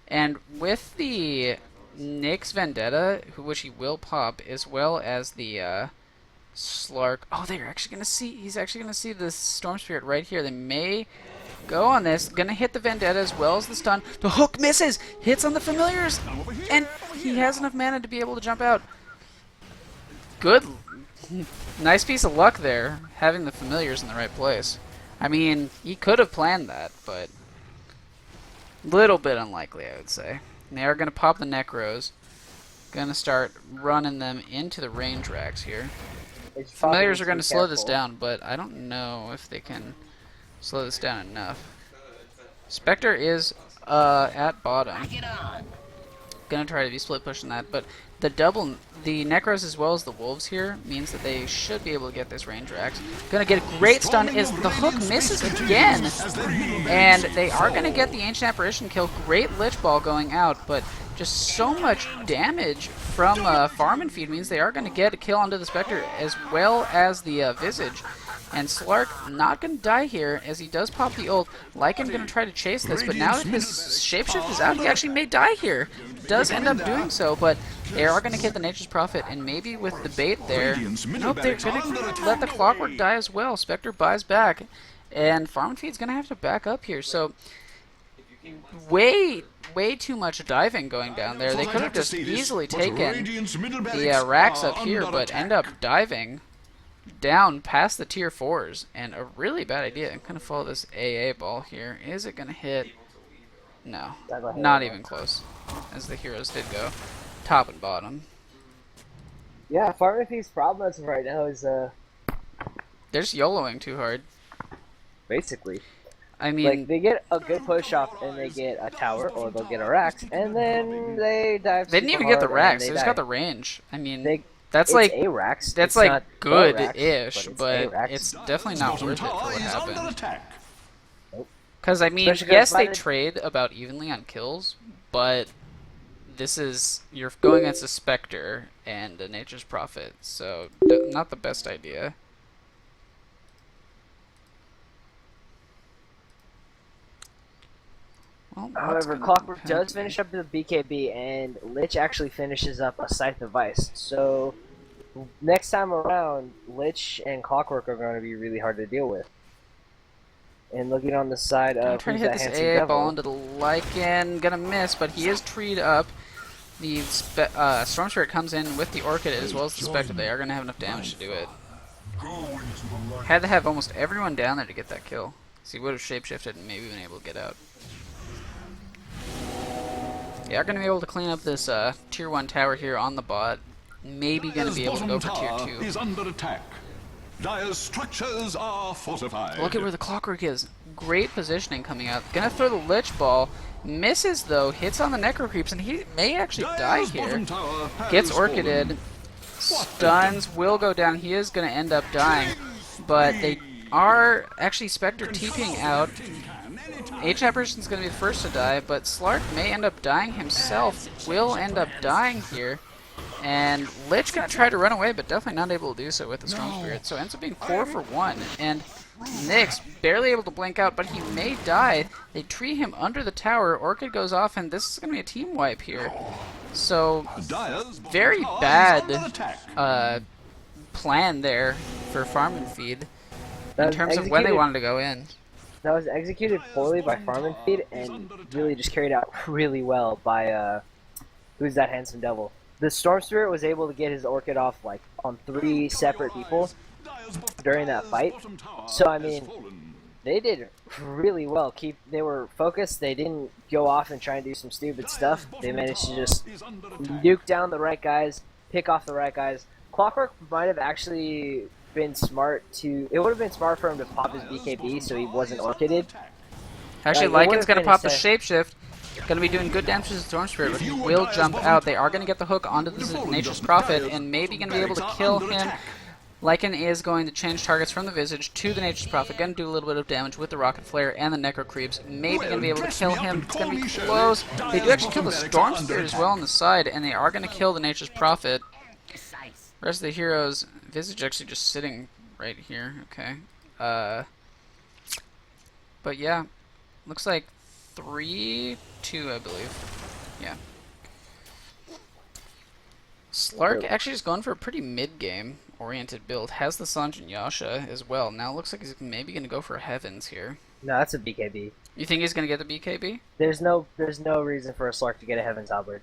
And with the Nyx Vendetta, which he will pop, as well as the Slark. Oh, they're actually gonna see. He's actually gonna see the Storm Spirit right here. They may go on this. Gonna hit the Vendetta as well as the stun. The hook misses. Hits on the familiars, and he has enough mana to be able to jump out. Good, nice piece of luck there, having the familiars in the right place. I mean, he could have planned that, but little bit unlikely, I would say. And they are going to pop the Necros. Going to start running them into the range racks here. Familiars are going to slow this down, but I don't know if they can slow this down enough. Spectre is at bottom. Going to try to be split pushing that, but the Necros as well as the Wolves here means that they should be able to get this range racks. Gonna get a great stun as the hook misses again, and they are gonna get the Ancient Apparition kill. Great Lich Ball going out, but just so much damage from Farm and Feed means they are gonna get a kill onto the Spectre as well as the Visage. And Slark not gonna die here as he does pop the ult. Lycan gonna try to chase this, but now that his shapeshift is out, he actually may die here. Does end up doing so, but they are going to get the Nature's Prophet, and maybe with the bait there, nope, they're going to let the Clockwork die as well. Spectre buys back, and Farm and Feed's going to have to back up here. So, way too much diving going down there. They could have just easily taken the racks up here, but end up diving down past the tier 4s, and a really bad idea. I'm gonna follow this AA ball here. Is it gonna hit? No, not even close. As the heroes did go top and bottom. Yeah, Farming Feed's problem as of right now is They're just YOLOing too hard. basically I mean, like they get a good push off and they get a tower or they'll get a Rax and then they dive. they didn't even get the Rax. They just got the range. I mean, that's it's like a Rax. that's It's like not the good-ish, Rax, but a Rax. it's definitely not Bottom worth it for tower what is under happened. attack. Because I mean, Especially 'cause yes, by they the- trade about evenly on kills, but this is you're going against a Spectre and a Nature's Prophet, so not the best idea. Well, what's However, gonna Clockwork happen? does finish up the BKB, and Lich actually finishes up a Scythe of Vice. So next time around, Lich and Clockwork are going to be really hard to deal with. And looking on the side Gonna of try to who's hit that this handsome AA devil, ball into the Lycan. Gonna miss, but he is treed up. The Storm Spirit comes in with the Orchid as well as the Spectre. They are gonna have enough damage to do it. Had to have almost everyone down there to get that kill. So he would have shapeshifted and maybe been able to get out. They are gonna be able to clean up this tier 1 tower here on the bot. Maybe gonna be able to go for tier 2. Is under attack. Dire's structures are fortified. Look at where the Clockwork is. Great positioning coming out. Gonna throw the Lich Ball. Misses though. Hits on the Necro Creeps, and he may actually die Dire's here. bottom tower has Gets fallen. Orchided. Stuns. Will go down. He is gonna end up dying. But they are actually Spectre TPing out. H Apparition's gonna be the first to die, but Slark may end up dying himself. Will end up dying here. And Lich gonna try to run away, but definitely not able to do so with the Storm Spirit. So ends up being 4 for 1. And Nyx barely able to blink out, but he may die. They tree him under the tower. Orchid goes off, and this is gonna be a team wipe here. So Dire's bottom very tower is bad under attack. plan there for Farm and Feed That in was terms of when they executed- wanted to go in. that was executed poorly by Farm and Feed and really just carried out really well by who's that handsome devil. The Storm Spirit was able to get his Orchid off like on 3 separate people Dire's bottom during that tower's fight. bottom tower So, I has mean, fallen. they did really well. They were focused. They didn't go off and try and do some stupid stuff. They managed to just Is under attack. nuke down the right guys, pick off the right guys. Clockwork might have actually been smart to. It would have been smart for him to pop his BKB so he wasn't Orchided. Actually, Like, it Lycan's would've gonna been pop the safe. shapeshift. Gonna be doing good damage to the Storm Spirit, but he will jump out. They are gonna get the hook onto the Nature's Prophet, and maybe gonna be able to kill him. Lycan is going to change targets from the Visage to the Nature's Prophet. Gonna do a little bit of damage with the Rocket Flare and the Necro Creeps. Maybe gonna be able to kill him. It's gonna be close. They do actually kill the Storm Spirit as well on the side, and they are gonna kill the Nature's Prophet. Rest of the heroes, Visage actually just sitting right here. Okay. But yeah, looks like 3-2, I believe. Yeah. Slark actually is going for a pretty mid-game oriented build. Has the Sanj and Yasha as well. Now it looks like he's maybe going to go for Heavens here. No, that's a BKB. You think he's going to get the BKB? There's no reason for a Slark to get a Heaven's Halberd.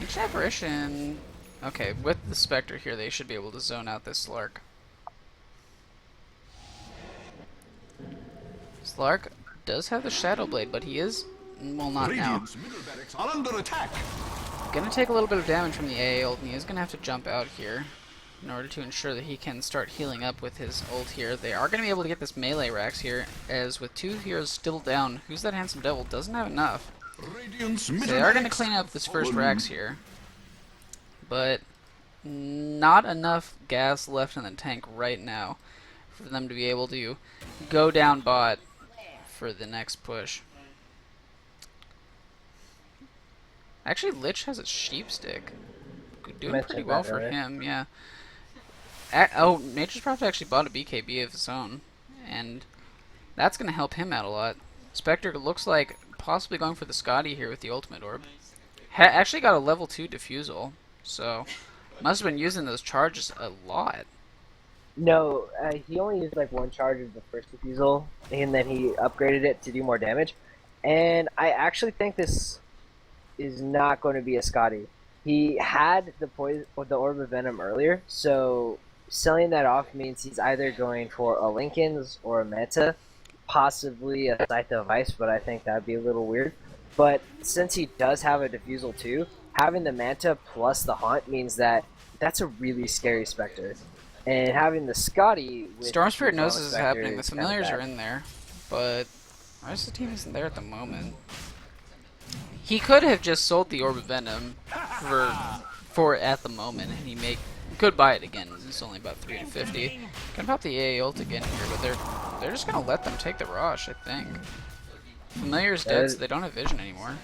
Each Apparition... Okay, with the Spectre here, they should be able to zone out this Slark. Slark does have the Shadow Blade, but he is... Well, not now. Radiant's middle barracks are under attack. Gonna take a little bit of damage from the AA ult, and he is gonna have to jump out here in order to ensure that he can start healing up with his ult here. They are gonna be able to get this melee Rax here, as with 2 heroes still down, Who's That Handsome Devil doesn't have enough. Radiant's So middle they are gonna barracks clean up this first fallen. Rax here, but not enough gas left in the tank right now for them to be able to go down bot for the next push. Actually, Lich has a sheep stick. Doing Mentioned pretty well that for earlier. him, yeah. Nature's Prophet actually bought a BKB of his own, and that's going to help him out a lot. Spectre looks like possibly going for the Scotty here with the Ultimate Orb. Actually got a level 2 Diffusal, so must have been using those charges a lot. No, he only used like 1 charge of the first refusal, and then he upgraded it to do more damage. And I actually think this is not going to be a Scotty. He had the poison, the Orb of Venom earlier, so selling that off means he's either going for a Lincoln's or a Meta, possibly a Scythe of Ice, but I think that'd be a little weird. But since he does have a Diffusal too, having the Manta plus the Haunt means that that's a really scary Spectre. And having the Scotty with Storm Spirit Fuse on knows a this is Spectre happening. The is kinda familiars bad. are in there, but the rest of the team isn't there at the moment. He could have just sold the Orb of Venom for at the moment, and he could buy it again. It's only about 350. Can pop the AA ult again here, but they're just gonna let them take the rush, I think. Familiar's dead, so they don't have vision anymore.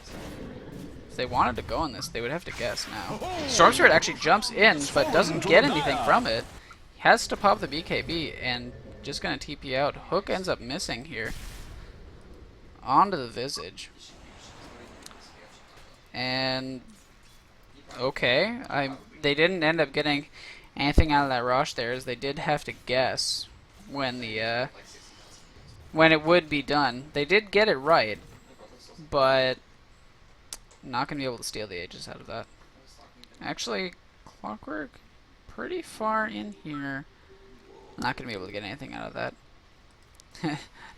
If they wanted to go on this, they would have to guess now. Storm Spirit actually jumps in, but doesn't get anything from it. He has to pop the BKB, and just gonna TP out. Hook ends up missing here. Onto the Visage. And okay, they didn't end up getting anything out of that rush there, as they did have to guess when when it would be done. They did get it right, but not gonna be able to steal the Aegis out of that. Actually, Clockwork pretty far in here. Not gonna be able to get anything out of that.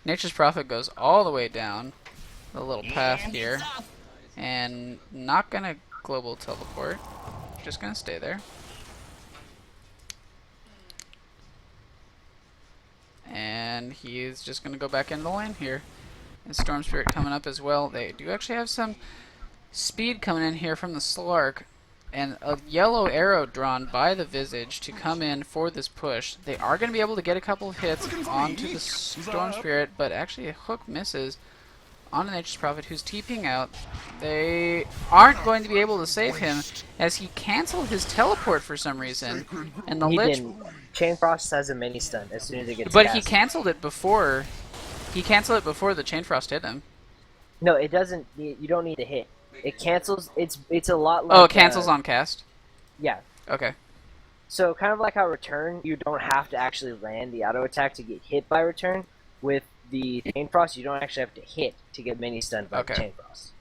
Nature's Prophet goes all the way down the little path here, and not gonna global teleport. Just gonna stay there. And he's just gonna go back into the lane here. And Storm Spirit coming up as well. They do actually have some speed coming in here from the Slark, and a yellow arrow drawn by the Visage to come in for this push. They are going to be able to get a couple of hits onto the Storm Spirit, but actually a hook misses on Nature's Prophet, who's TPing out. They aren't going to be able to save him, as he canceled his teleport for some reason, and the He Lich. didn't. Chain Frost has a mini stun as soon as it gets But cast. he canceled it before. He canceled it before the Chain Frost hit him. No, it doesn't. You don't need to hit. It cancels. It's a lot like. Oh, it cancels on cast. Yeah. Okay. So kind of like how return, you don't have to actually land the auto attack to get hit by return. With the Chain Frost, you don't actually have to hit to get mini stunned by the Chain Frost.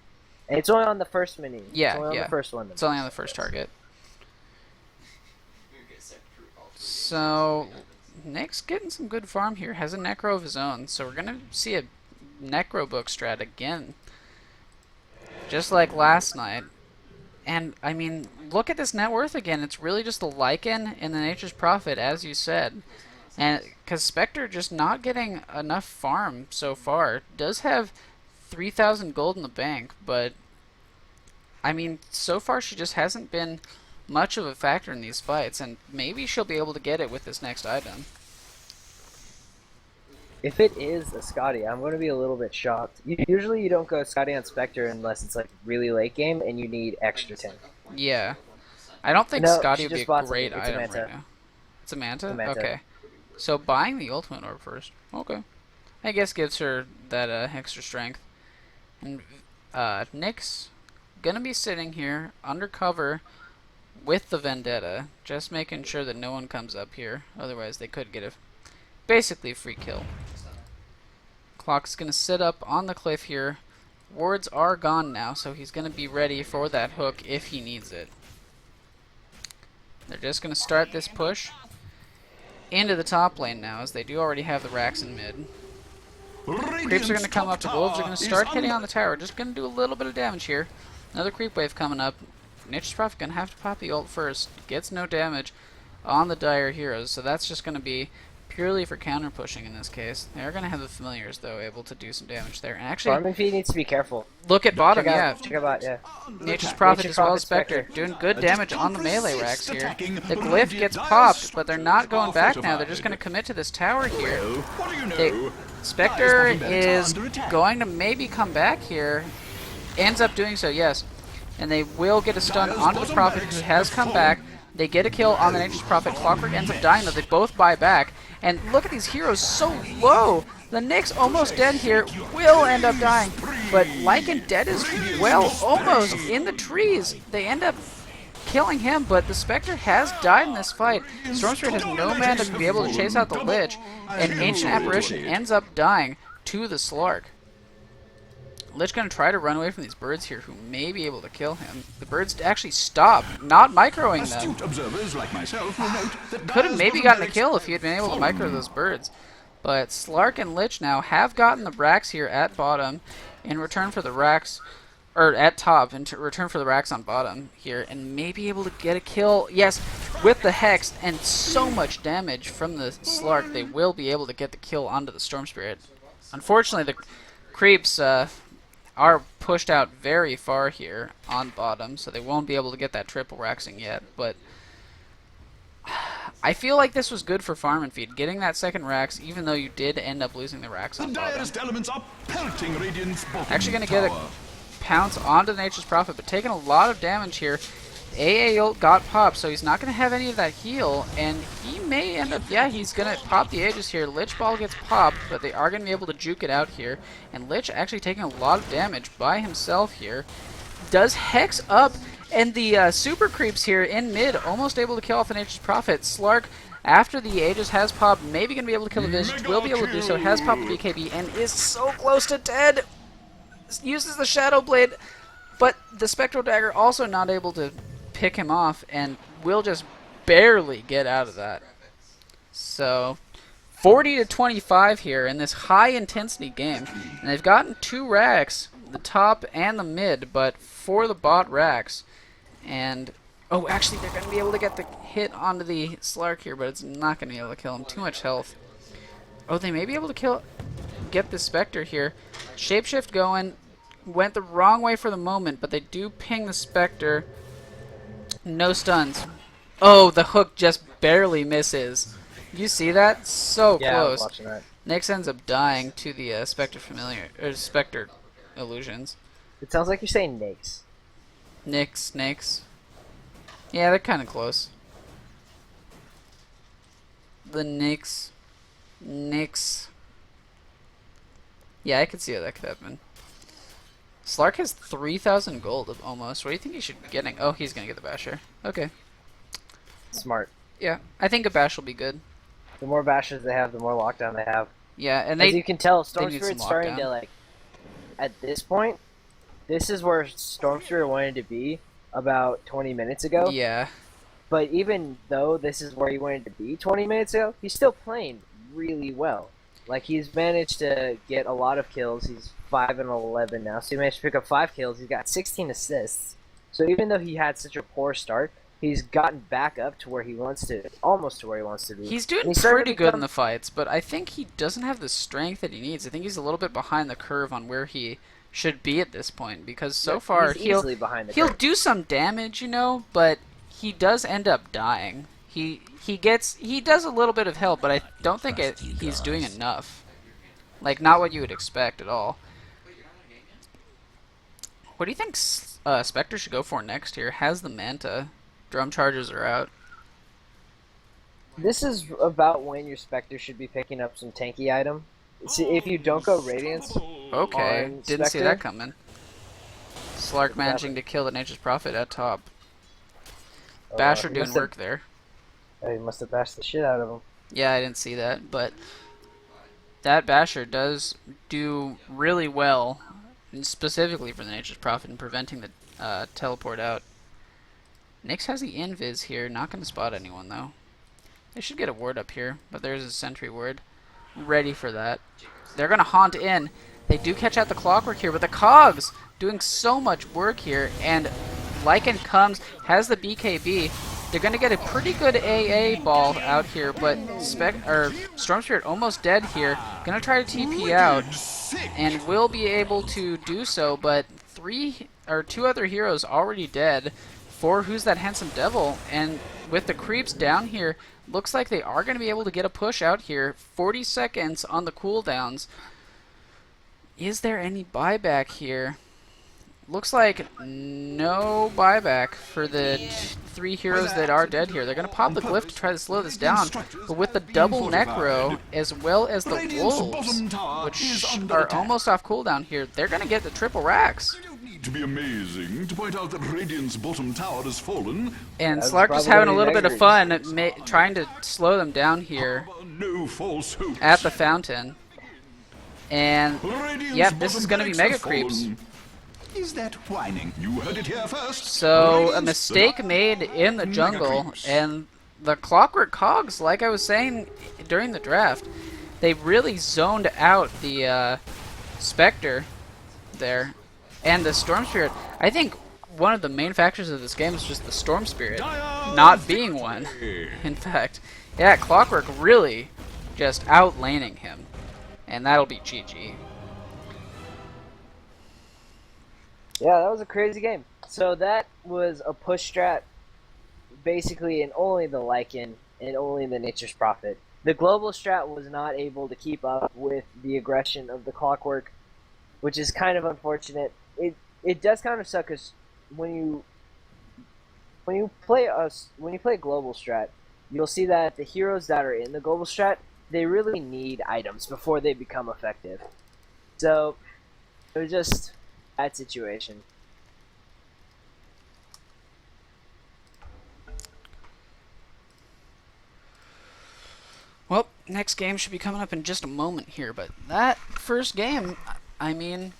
And it's only on the first mini. Yeah, it's only yeah. on the first one. It's only on the first target. So, Nick's getting some good farm here. Has a Necro of his own, so we're gonna see a Necro book strat again, just like last night. And I mean, look at this net worth again. It's really just the Lycan and the Nature's Prophet, as you said. And because Spectre just not getting enough farm so far. Does have 3,000 gold in the bank, but I mean, so far she just hasn't been much of a factor in these fights, and maybe she'll be able to get it with this next item. If it is a Scotty, I'm going to be a little bit shocked. Usually you don't go Scotty on Spectre unless it's like really late game and you need extra 10. Yeah. I don't think No, Scotty she would be just a bought great something. It's a item Manta. right now. It's a Manta? It's a Manta. Okay. So buying the Ultimate Orb first. Okay. I guess gives her that extra strength. And Nick's gonna be sitting here undercover with the Vendetta, just making sure that no one comes up here. Otherwise they could get a basically free kill. Clock's gonna sit up on the cliff here. Wards are gone now, so he's gonna be ready for that hook if he needs it. They're just gonna start this push into the top lane now, as they do already have the racks in mid. Creeps are going to come up, the wolves are going to start hitting on the tower. Just going to do a little bit of damage here. Another creep wave coming up. Nature's Prophet going to have to pop the ult first. Gets no damage on the dire heroes, so that's just going to be purely for counter pushing in this case. They are going to have the familiars, though, able to do some damage there. And actually, Farming Feed needs to be careful. look at bottom, Check yeah. out, check out, yeah. Nature's Prophet Nature's as well as Prophet, Spectre, Spectre. doing good damage on the melee racks here. The glyph gets popped, but they're not going back now. They're just going to commit to this tower here. What do you know? Spectre is going to maybe come back here. Ends up doing so, yes. And they will get a stun onto the Prophet, who has come back. They get a kill on the Nature's Prophet. Clockwork ends up dying, though. They both buy back. And look at these heroes so low. The Nyx almost dead here. Will end up dying. But Lycan dead as well, almost in the trees. They end up killing him, but the Spectre has died in this fight. Storm Spirit has no mana to be able to chase out the Lich. And Ancient Apparition ends up dying to the Slark. Lich gonna try to run away from these birds here, who may be able to kill him. The birds actually stop, not microing them. Astute observers like myself will note that Could have Dyer's maybe bottom gotten a barracks kill if he had been able to fallen. micro those birds. But Slark and Lich now have gotten the racks here at bottom in return for the racks, or at top in return for the racks on bottom here, and may be able to get a kill. Yes, with the Hex and so much damage from the Slark, they will be able to get the kill onto the Storm Spirit. Unfortunately, the creeps are pushed out very far here on bottom, so they won't be able to get that triple raxing yet, but I feel like this was good for farm and feed, getting that second rax, even though you did end up losing the rax The on bottom. direst elements are pelting Radiant's bottom Actually going to get a tower. pounce onto Nature's Prophet, but taking a lot of damage here. AA ult got popped, so he's not going to have any of that heal, and he may end up, yeah, he's going to pop the Aegis here. Lich Ball gets popped, but they are going to be able to juke it out here, and Lich actually taking a lot of damage by himself here. Does Hex up, and the super creeps here in mid, almost able to kill off the Nature's Prophet. Slark, after the Aegis has popped, maybe going to be able to kill the Visage, will be able to do so, has popped the BKB, and is so close to dead. Uses the Shadow Blade, but the Spectral Dagger also not able to pick him off, and will just barely get out of that. So 40 to 25 here in this high intensity game, and they've gotten 2 racks, the top and the mid, but for the bot racks. And oh, actually they're going to be able to get the hit onto the Slark here, but it's not going to be able to kill him. Too much health. Oh, they may be able to get the Spectre here. Shapeshift going, went the wrong way for the moment, but they do ping the Spectre. No stuns. Oh, the hook just barely misses. You see that? So Yeah, I was close. watching that. Nyx ends up dying to the Spectre Spectre illusions. It sounds like you're saying Nakes. Snakes. Yeah, they're kind of close. The Nyx. Yeah, I could see how that could happen. Slark has 3,000 gold almost. What do you think he should be getting? Oh, he's going to get the Basher. Okay. Smart. Yeah, I think a Bash will be good. The more bashes they have, the more lockdown they have. Yeah, and As you can tell, Storm need Spirit's some starting lockdown. to, like, at this point, this is where Storm Spirit wanted to be about 20 minutes ago. Yeah. But even though this is where he wanted to be 20 minutes ago, he's still playing really well. Like, he's managed to get a lot of kills. He's 5 and 11 now, so he managed to pick up 5 kills. He's got 16 assists. So even though he had such a poor start, he's gotten back up to where he wants to, almost to where he wants to be. He's doing And he's starting pretty to good in become- the fights, but I think he doesn't have the strength that he needs. I think he's a little bit behind the curve on where he should be at this point, because so Yeah, far he's he'll easily behind the he'll curve. do some damage, you know, but he does end up dying. He does a little bit of help, but I don't think he's doing enough. Like, not what you would expect at all. What do you think Spectre should go for next here? Has the Manta. Drum charges are out. This is about when your Spectre should be picking up some tanky item. See, if you don't go Radiance, Okay, on didn't see Spectre? that coming. Slark managing to kill the Nature's Prophet at top. Basher he doing must have- work there. he must have bashed the shit out of him. Yeah, I didn't see that, but that Basher does do really well, and specifically for the Nature's Prophet in preventing the teleport out. Nyx has the invis here, not going to spot anyone though. They should get a ward up here, but there's a sentry ward. Ready for that. They're going to haunt in. They do catch out the clockwork here, but the cogs doing so much work here, and Lycan comes, has the BKB. They're going to get a pretty good AA ball out here, but Storm Spirit almost dead here. Going to try to TP out, and will be able to do so, but 2 other heroes already dead for Who's That Handsome Devil, and with the creeps down here, looks like they are going to be able to get a push out here. 40 seconds on the cooldowns. Is there any buyback here? Looks like no buyback for the 3 heroes that are dead here. They're going to pop the glyph to try to slow this down, but with the double necro as well as the wolves, which are almost off cooldown here, they're going to get the triple racks. To be amazing to point out that Radiant's bottom tower has fallen. And That's Slark just having a little bit of probably fun trying to slow them down here No false hopes. at the fountain. And Radiant's yep, this is bottom going to be barracks mega has creeps. fallen. Is that whining? You heard it here first. So a Radiant's mistake made in the mega jungle, creeps. and the Clockwork Cogs, like I was saying during the draft, they really zoned out the Spectre there, and the Storm Spirit. I think one of the main factors of this game is just the Storm Spirit not being one. In fact, yeah, Clockwork really just outlaning him, and that'll be GG. Yeah, that was a crazy game. So that was a push strat, basically in only the Lycan and only the Nature's Prophet. The global strat was not able to keep up with the aggression of the Clockwork, which is kind of unfortunate. It does kind of suck because when you when you play global strat, you'll see that the heroes that are in the global strat, they really need items before they become effective. So it was just that situation. Well, next game should be coming up in just a moment here, but that first game, I mean,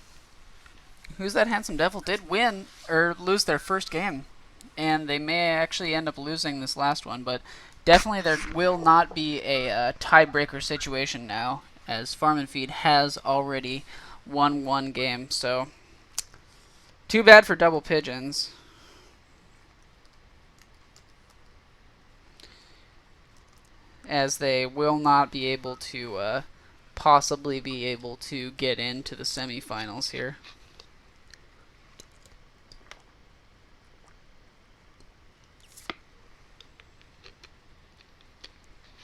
Who's That Handsome Devil did win, or lose their first game, and they may actually end up losing this last one, but definitely there will not be a tiebreaker situation now, as Farm and Feed has already won one game, so too bad for Double Pigeons. As they will not be able to possibly be able to get into the semifinals here.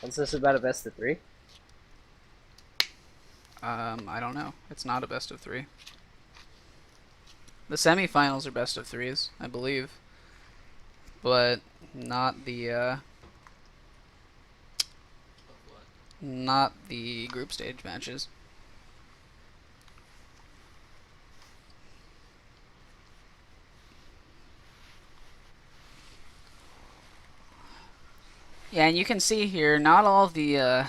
Is this about a best of 3? I don't know. It's not a best of 3. The semifinals are best of 3s, I believe, but not the group stage matches. Yeah, and you can see here, not all of the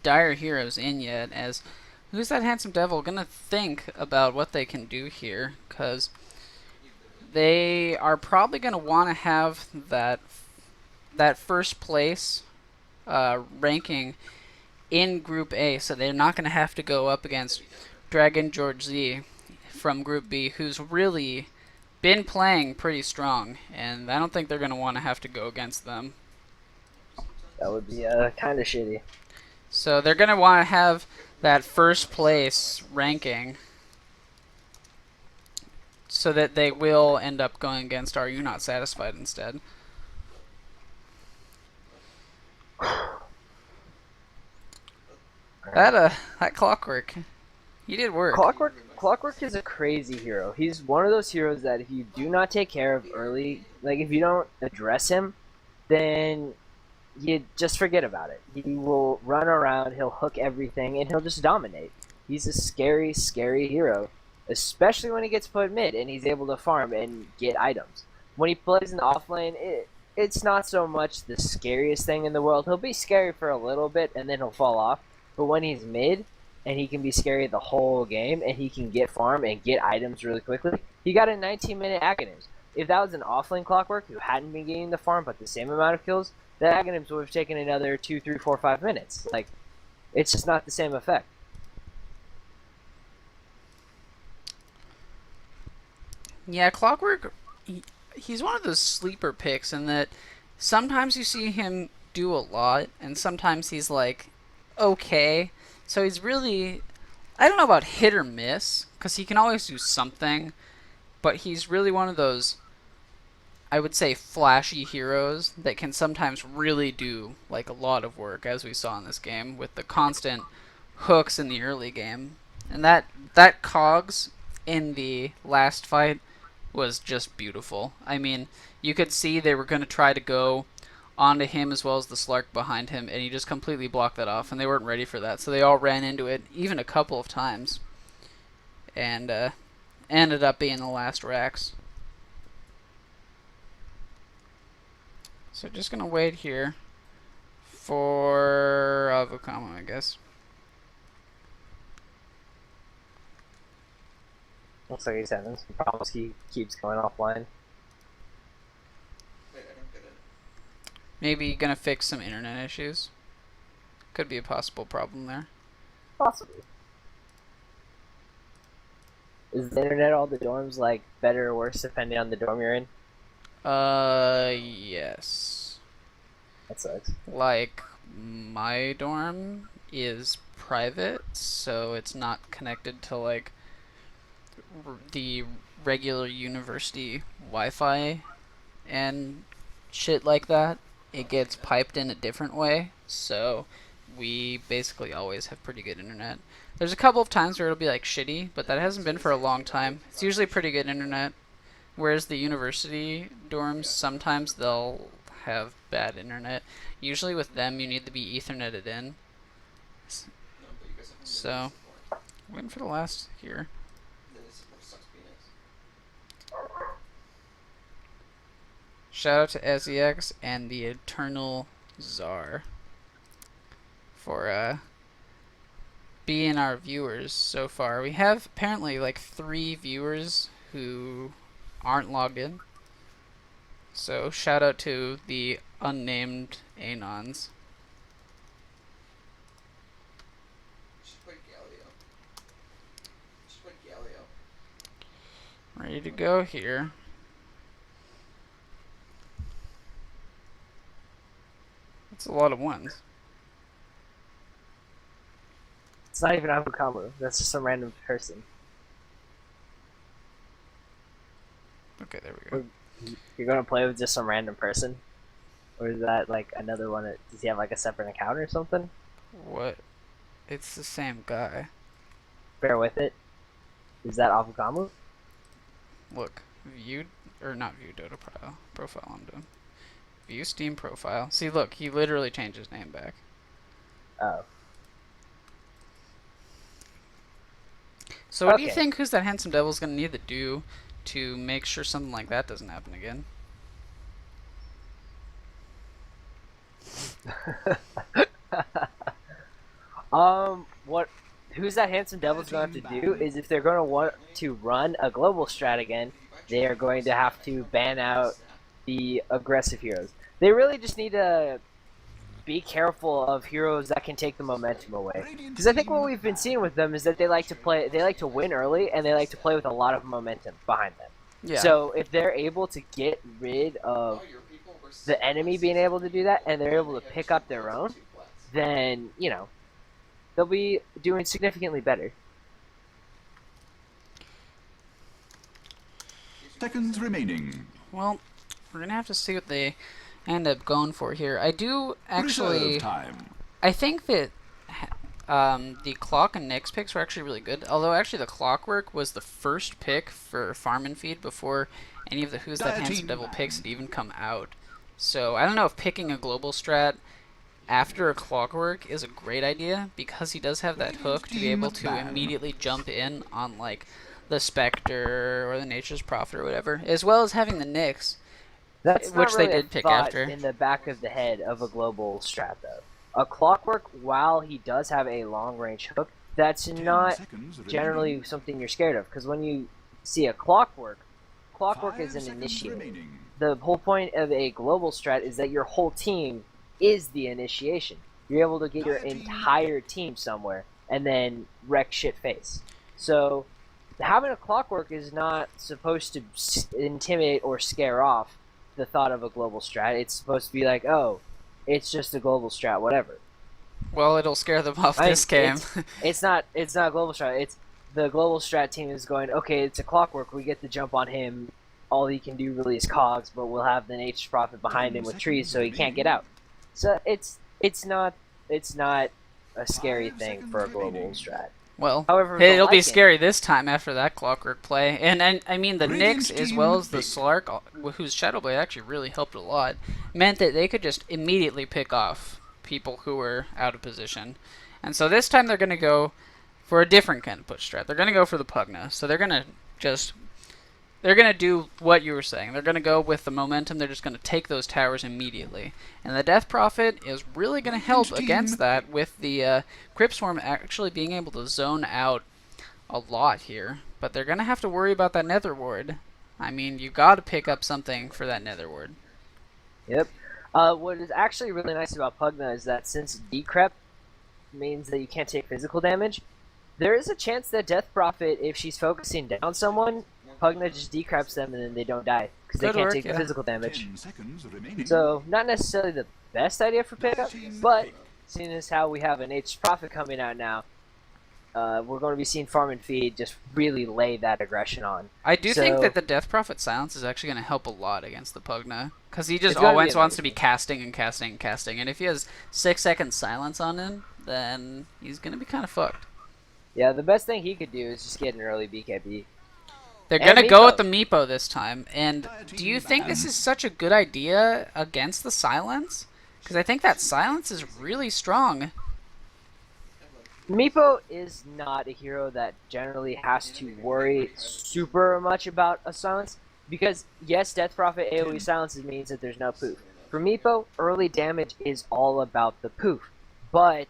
dire heroes in yet, as Who's That Handsome Devil gonna think about what they can do here, because they are probably gonna want to have that first place ranking in Group A, so they're not gonna have to go up against Dragon George Z from Group B, who's really been playing pretty strong, and I don't think they're gonna want to have to go against them. That would be kind of shitty. So they're going to want to have that first place ranking so that they will end up going against Are You Not Satisfied instead. That Clockwork, he did work. Clockwork is a crazy hero. He's one of those heroes that if you do not take care of early, like if you don't address him, then you just forget about it. He will run around, he'll hook everything, and he'll just dominate. He's a scary, scary hero, especially when he gets put mid and he's able to farm and get items. When he plays in the offlane, it's not so much the scariest thing in the world. He'll be scary for a little bit and then he'll fall off. But when he's mid and he can be scary the whole game and he can get farm and get items really quickly, he got a 19-minute Aghanim's. If that was an offlane Clockwork who hadn't been getting the farm but the same amount of kills, the Aghanim's would have taken another 2, 3, 4, 5 minutes. Like, it's just not the same effect. Yeah, Clockwork, he's one of those sleeper picks in that sometimes you see him do a lot, and sometimes he's like, okay. So he's really, I don't know about hit or miss, because he can always do something, but he's really one of those, I would say, flashy heroes that can sometimes really do like a lot of work, as we saw in this game with the constant hooks in the early game. And that cogs in the last fight was just beautiful. I mean, you could see they were going to try to go onto him as well as the Slark behind him, and he just completely blocked that off, and they weren't ready for that, so they all ran into it even a couple of times, and ended up being the last racks. So just gonna wait here for Avocamo, I guess. Looks like he's having some problems. He keeps going offline. Wait, I don't get it. Maybe gonna fix some internet issues. Could be a possible problem there. Possibly. Is the internet all the dorms like better or worse depending on the dorm you're in? Yes. That sucks. Like, my dorm is private, so it's not connected to, like, the regular university Wi-Fi and shit like that. It gets piped in a different way, so we basically always have pretty good internet. There's a couple of times where it'll be, like, shitty, but that hasn't been for a long time. It's usually pretty good internet. Whereas the university dorms, sometimes they'll have bad internet. Usually with them, you need to be Etherneted in. No, but you guys have So, waiting for the last here. Then it sucks penis. Shout out to SEX and the Eternal Czar for being our viewers so far. We have apparently like 3 viewers who aren't logged in. So shout out to the unnamed Anons. Just put Galileo. Just put Galileo. Ready to go here. That's a lot of ones. It's not even Abukamu. That's just some random person. Okay, there we go. You're gonna play with just some random person? Or is that like another one that does he have like a separate account or something? What? It's the same guy. Bear with it. Is that Abukamu? Look, view or not view Dota profile I'm doing. View Steam profile. See, look, he literally changed his name back. Oh. So what do you Okay. think Who's That Handsome Devil's gonna need to do to make sure something like that doesn't happen again? What Who's That Handsome Devil's gonna have to do is if they're gonna want to run a global strat again, they are going to have to ban out the aggressive heroes. They really just need to be careful of heroes that can take the momentum away. Because I think what we've been seeing with them is that they like to win early, and they like to play with a lot of momentum behind them. Yeah. So if they're able to get rid of the enemy being able to do that, and they're able to pick up their own, then, you know, they'll be doing significantly better. Seconds remaining. Well, we're gonna have to see what they end up going for here. I do actually. Reserve time. I think that the Clock and Nyx picks were actually really good. Although actually the Clockwork was the first pick for Farm and Feed before any of the Who's That Handsome Devil picks had even come out. So I don't know if picking a global strat after a Clockwork is a great idea, because he does have that hook to be able to immediately jump in on like the Spectre or the Nature's Prophet or whatever, as well as having the Nyx. That's Which not they really did a pick thought after. in the back of the head of a global strat, though. A Clockwork, while he does have a long-range hook, that's 10 not seconds generally remaining. something you're scared of. Because when you see a Clockwork 5 is an seconds initiator. remaining. The whole point of a global strat is that your whole team is the initiation. You're able to get your entire team somewhere and then wreck shit face. So having a Clockwork is not supposed to intimidate or scare off the thought of a global strat. It's supposed to be like, oh, it's just a global strat, whatever. Well, it'll scare them off I- this game. It's not a global strat. It's the global strat team is going, okay, it's a Clockwork. We get the jump on him. All he can do really is cogs, but we'll have the Nature's Prophet behind him with trees, so he can't get out. So it's not a scary thing for a global strat. Well, However, it'll be the Lycan- scary this time after that Clockwork play. And I mean, the Radiant Nyx, as team well as the pick. Slark, whose Shadow Blade actually really helped a lot, meant that they could just immediately pick off people who were out of position. And so this time they're going to go for a different kind of push strat. They're going to go for the Pugna. So they're going to do what you were saying. They're going to go with the momentum. They're just going to take those towers immediately. And the Death Prophet is really going to help against that with the Crypt Swarm actually being able to zone out a lot here. but they're gonna have to worry about that Nether Ward. I mean, you got to pick up something for that Nether Ward. Yep. What is actually really nice about Pugna is that since decrep means that you can't take physical damage, there is a chance that Death Prophet, if she's focusing down someone, Pugna just decreps them and then they don't die because they Could can't work, take the yeah. physical damage. 10 seconds remaining. So not necessarily the best idea for pickup, but seeing as how we have an H Prophet coming out now, we're going to be seeing Farm and Feed just really lay that aggression on. I do think So- that the Death Prophet silence is actually going to help a lot against the Pugna, because he just It's gonna be always wants to be amazing. casting and casting and casting, and if he has 6 seconds silence on him, then he's going to be kind of fucked. Yeah, the best thing he could do is just get an early BKB. They're And going to go with Meepo. the Meepo this time, and do you think this is such a good idea against the silence? Because I think that silence is really strong. Meepo is not a hero that generally has to worry super much about a silence, because yes, Death Prophet AoE silences means that there's no poof. For Meepo, early damage is all about the poof, but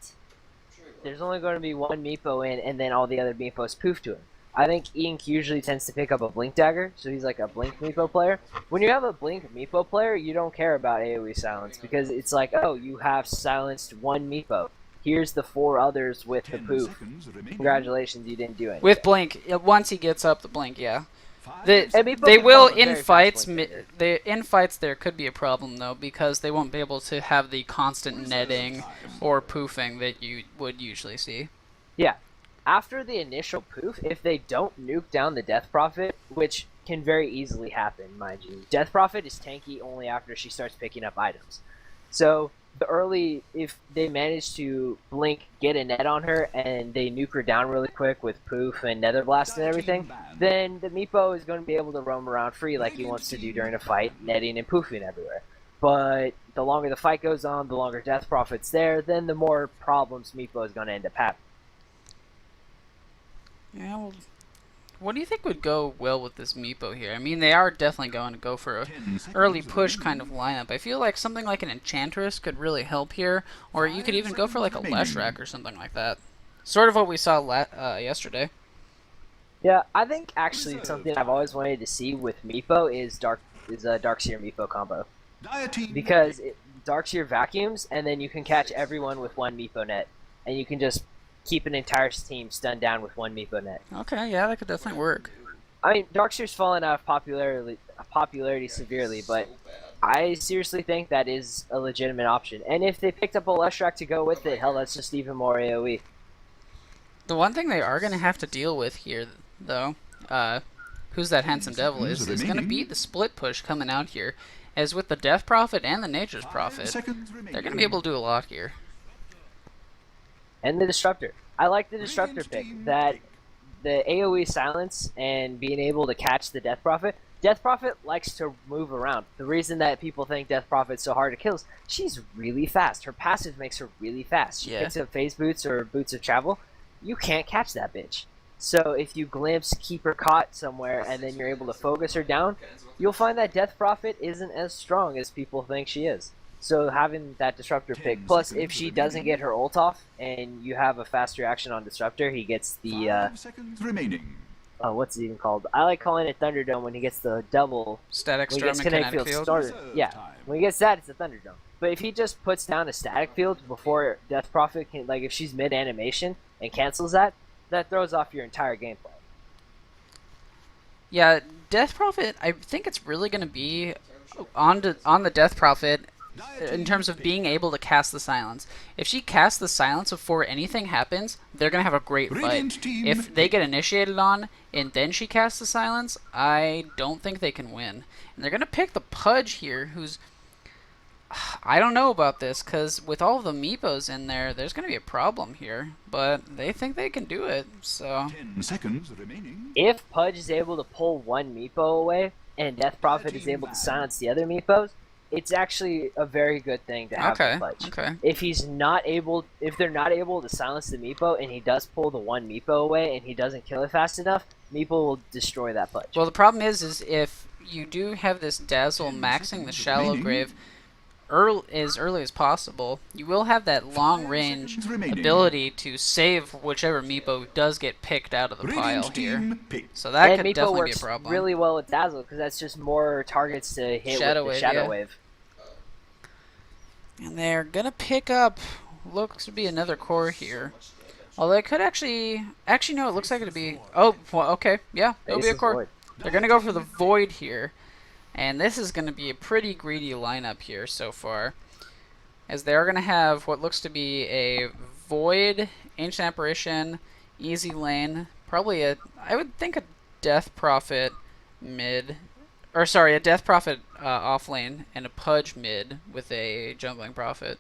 there's only going to be one Meepo in, and then all the other Meepos poof to him. I think Ink usually tends to pick up a Blink Dagger, so he's like a Blink Meepo player. When you have a Blink Meepo player, you don't care about AoE silence, because it's like, oh, you have silenced one Meepo. Here's the 4 others with the 10 poof. seconds remaining. Congratulations, you didn't do anything. With Blink, once he gets up the Blink, yeah. 5 They, And seconds. Meepo they can will pump a in very fast fights. Blink Dagger. In fights there could be a problem though, because they won't be able to have the constant netting or poofing that you would usually see. Yeah. After the initial poof, if they don't nuke down the Death Prophet, which can very easily happen, mind you. Death Prophet is tanky only after she starts picking up items. So, if they manage to Blink, get a net on her, and they nuke her down really quick with poof and Nether Blast and everything, then the Meepo is going to be able to roam around free like he wants to do during a fight, netting and poofing everywhere. But the longer the fight goes on, the longer Death Prophet's there, then the more problems Meepo is going to end up having. Yeah, well, what do you think would go well with this Meepo here? I mean, they are definitely going to go for a 10 seconds early push kind remaining. of lineup. I feel like something like an Enchantress could really help here, or you could even go for like a Leshrac or something like that. Sort of what we saw yesterday. Yeah, I think actually something I've always wanted to see with Meepo is a Darkseer Meepo combo, Dire team because Darkseer vacuums and then you can catch everyone with one Meepo net, and you can just keep an entire team stunned down with one Meepo net. Okay, yeah, that could definitely work. I mean, Darkseer's fallen out of popularity severely, but I seriously think that is a legitimate option. And if they picked up a Leshrac to go with it, hell, that's just even more AoE. The one thing they are going to have to deal with here, though, who's that handsome devil is going to remaining. be the split push coming out here. As with the Death Prophet and the Nature's 5 Prophet, seconds they're remaining. going to be able to do a lot here. And the Disruptor. I like the Disruptor pick. That the AoE silence and being able to catch the Death Prophet. Death Prophet likes to move around. The reason that people think Death Prophet's so hard to kill is she's really fast. Her passive makes her really fast. She Yeah. picks up phase boots or boots of travel. You can't catch that bitch. So if you glimpse, keep her caught somewhere, and then you're able to focus her down, you'll find that Death Prophet isn't as strong as people think she is. So having that Disruptor 10 pick, plus if seconds she remaining. doesn't get her ult off, and you have a fast reaction on Disruptor, he gets the, 5 seconds remaining. what's it even called? I like calling it Thunderdome when he gets the double, Static when he Storm gets and Kinetic Kinetic Field Field. started. Reserve Yeah, time. when he gets that, it's a Thunderdome. But if he just puts down a Static Field before Death Prophet can, like if she's mid-animation and cancels that, that throws off your entire gameplay. Yeah, Death Prophet, I think it's really going to be on the Death Prophet in terms of being able to cast the silence. If she casts the silence before anything happens, they're going to have a great fight. Brilliant team. If they get initiated on and then she casts the silence, I don't think they can win. And they're going to pick the Pudge here, who's... I don't know about this, because with all of the Meepos in there, there's going to be a problem here. But they think they can do it, so... 10 seconds remaining. If Pudge is able to pull one Meepo away, and Death Prophet is able to silence the other Meepos, it's actually a very good thing to have Okay, with Pudge. okay. If they're not able to silence the Meepo, and he does pull the one Meepo away, and he doesn't kill it fast enough, Meepo will destroy that Pudge. Well, the problem is if you do have this Dazzle maxing the Shallow remaining. Grave, as early as possible, you will have that long range ability to save whichever Meepo does get picked out of the pile here. So that And could Meepo definitely be a works problem. really well with Dazzle because that's just more targets to hit Shadow with the Wave, Shadow yeah. Wave. And they're gonna pick up, looks to be another core here. Although it could actually no, it looks like it'd be, oh, well, okay, yeah, it'll be a Basis core. Void. They're gonna go for the Void here. And this is gonna be a pretty greedy lineup here so far, as they are going to have what looks to be a Void, Ancient Apparition, Easy Lane, probably I would think a Death Prophet mid, or sorry, a Death Prophet off lane, and a Pudge mid with a Jungling Prophet.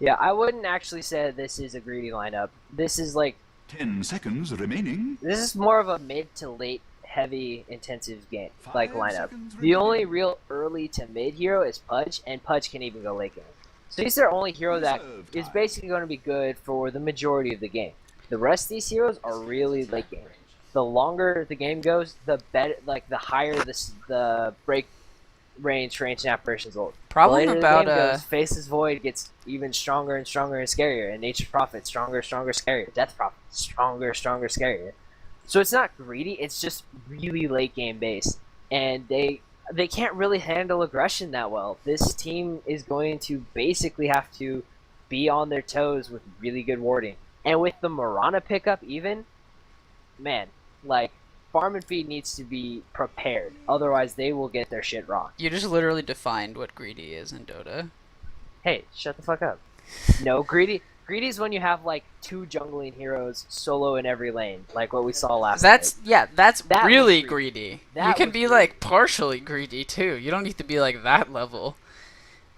Yeah, I wouldn't actually say this is a greedy lineup. This is like 10 seconds remaining. this is more of a mid to late heavy intensive game like 5 lineup. seconds The only remaining. real early to mid hero is Pudge, and Pudge can even go late game. So he's their only hero that Reserve is time. basically going to be good for the majority of the game. The rest of these heroes are really late game. The longer the game goes, the better, like the higher the break range for Ancient Apparitions ult. Problem the later about the game goes, Faceless Void gets even stronger and stronger and scarier, and Nature's Prophet stronger, stronger, scarier. Death Prophet stronger, stronger, scarier. So it's not greedy; it's just really late game based, and they can't really handle aggression that well. This team is going to basically have to be on their toes with really good warding, and with the Mirana pickup, even man, like Farm and Feed needs to be prepared. Otherwise, they will get their shit wrong. You just literally defined what greedy is in Dota. Hey, shut the fuck up. No, greedy. Greedy is when you have like two jungling heroes solo in every lane, like what we saw last That's night. yeah, that's That really was greedy. That You can was be greedy. like partially greedy too. You don't need to be like that level.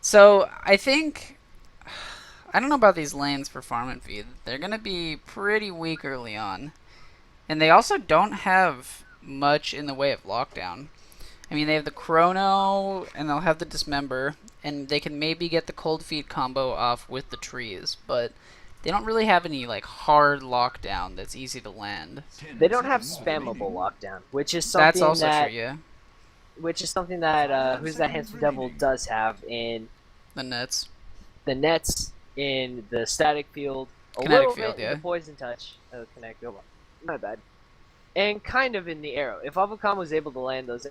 So I think I don't know about these lanes for Farm and Feed. They're gonna be pretty weak early on. And they also don't have much in the way of lockdown. I mean, they have the Chrono, and they'll have the Dismember, and they can maybe get the Cold Feet combo off with the trees, but they don't really have any like hard lockdown that's easy to land. 10 They don't have seconds spammable remaining. lockdown, which is something That's also that true, yeah. Who's That Handsome Devil does have in The nets. the nets, in the static field, a Kinetic little field, bit yeah. in the poison touch. Oh, kinetic field, my bad. And kind of in the arrow. If Avocom was able to land those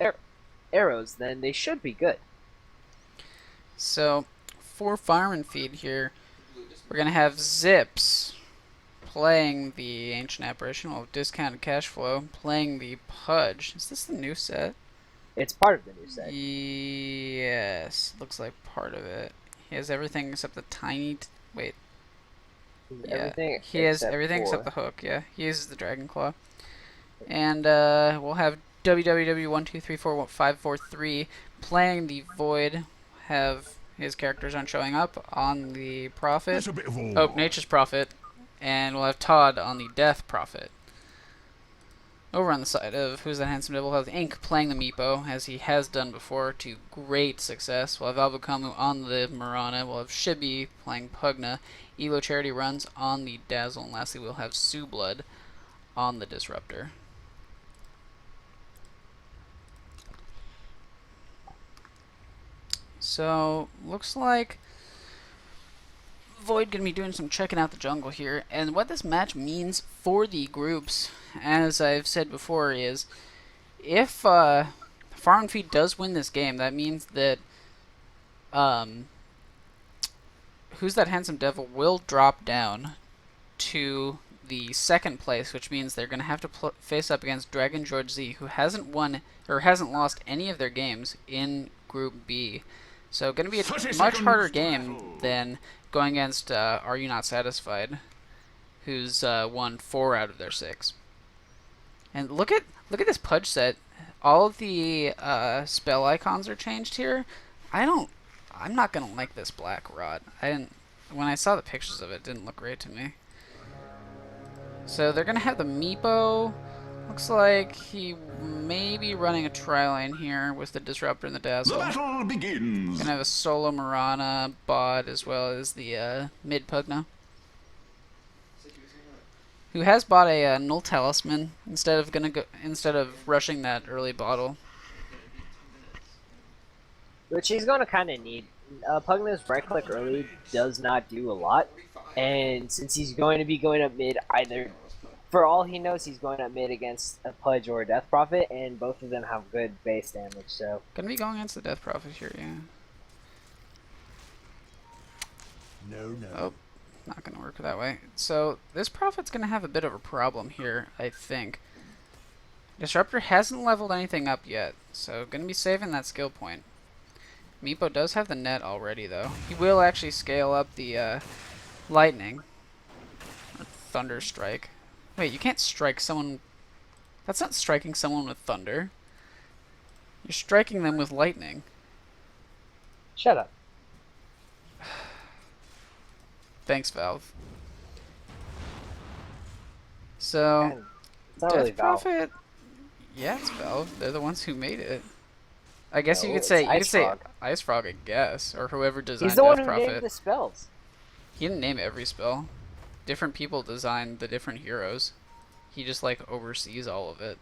arrows, then they should be good. So, for Farm and Feed here, we're going to have Zips playing the Ancient Apparition, well, Discounted Cash Flow, playing the Pudge. Is this the new set? It's part of the new set. Yes, looks like part of it. He has everything except the tiny. Wait, yeah, Everything he has except everything for- except the hook. Yeah, he uses the Dragon Claw, and we'll have WWW12345543 playing the Void. Have his characters aren't showing up on the Prophet. That's a bit of Oh, Nature's Prophet, and we'll have Todd on the Death Prophet. Over on the side of Who's That Handsome Devil, we'll have Ink playing the Meepo, as he has done before, to great success. We'll have Albukamu on the Mirana. We'll have Shibi playing Pugna. Elo Charity runs on the Dazzle. And lastly, we'll have Sublood on the Disruptor. So, looks like Void gonna be doing some checking out the jungle here, and what this match means for the groups, as I've said before, is if Farm and Feed does win this game, that means that Who's That Handsome Devil will drop down to the second place, which means they're gonna have to face up against Dragon George Z, who hasn't won or hasn't lost any of their games in Group B. So going to be a 30 much harder seconds game battle. than going against Are You Not Satisfied, who's won 4 out of their 6. And look at this Pudge set. All of the spell icons are changed here. I'm not gonna like this Black Rod. When I saw the pictures of it, it didn't look great to me. So they're gonna have the Meepo. Looks like he may be running a tri-lane here with the Disruptor and the The Dazzle. battle begins. Gonna have a solo Mirana bot as well as the mid Pugna, who has bought a Null Talisman instead of rushing that early bottle. which he's going to kind of need. Pugna's right click early does not do a lot, and since he's going to be going up mid, either for all he knows, he's going up mid against a Pudge or a Death Prophet, and both of them have good base damage. So Gonna be going against the Death Prophet here, yeah. No. Oh, not gonna work that way. So this Prophet's gonna have a bit of a problem here, I think. Disruptor hasn't leveled anything up yet, so gonna be saving that skill point. Meepo does have the net already, though. He will actually scale up the lightning. Or thunder strike. Wait, you can't strike someone... That's not striking someone with thunder. You're striking them with lightning. shut up. Thanks, Valve. So, Man, it's not really Death Valve. Prophet... Yeah, it's Valve. They're the ones who made it. I guess No, you could it's say Ice Frog. Ice Frog, I guess, or whoever designed He's the one Death who Prophet. named the spells. He didn't name every spell. Different people designed the different heroes. He just like oversees all of it.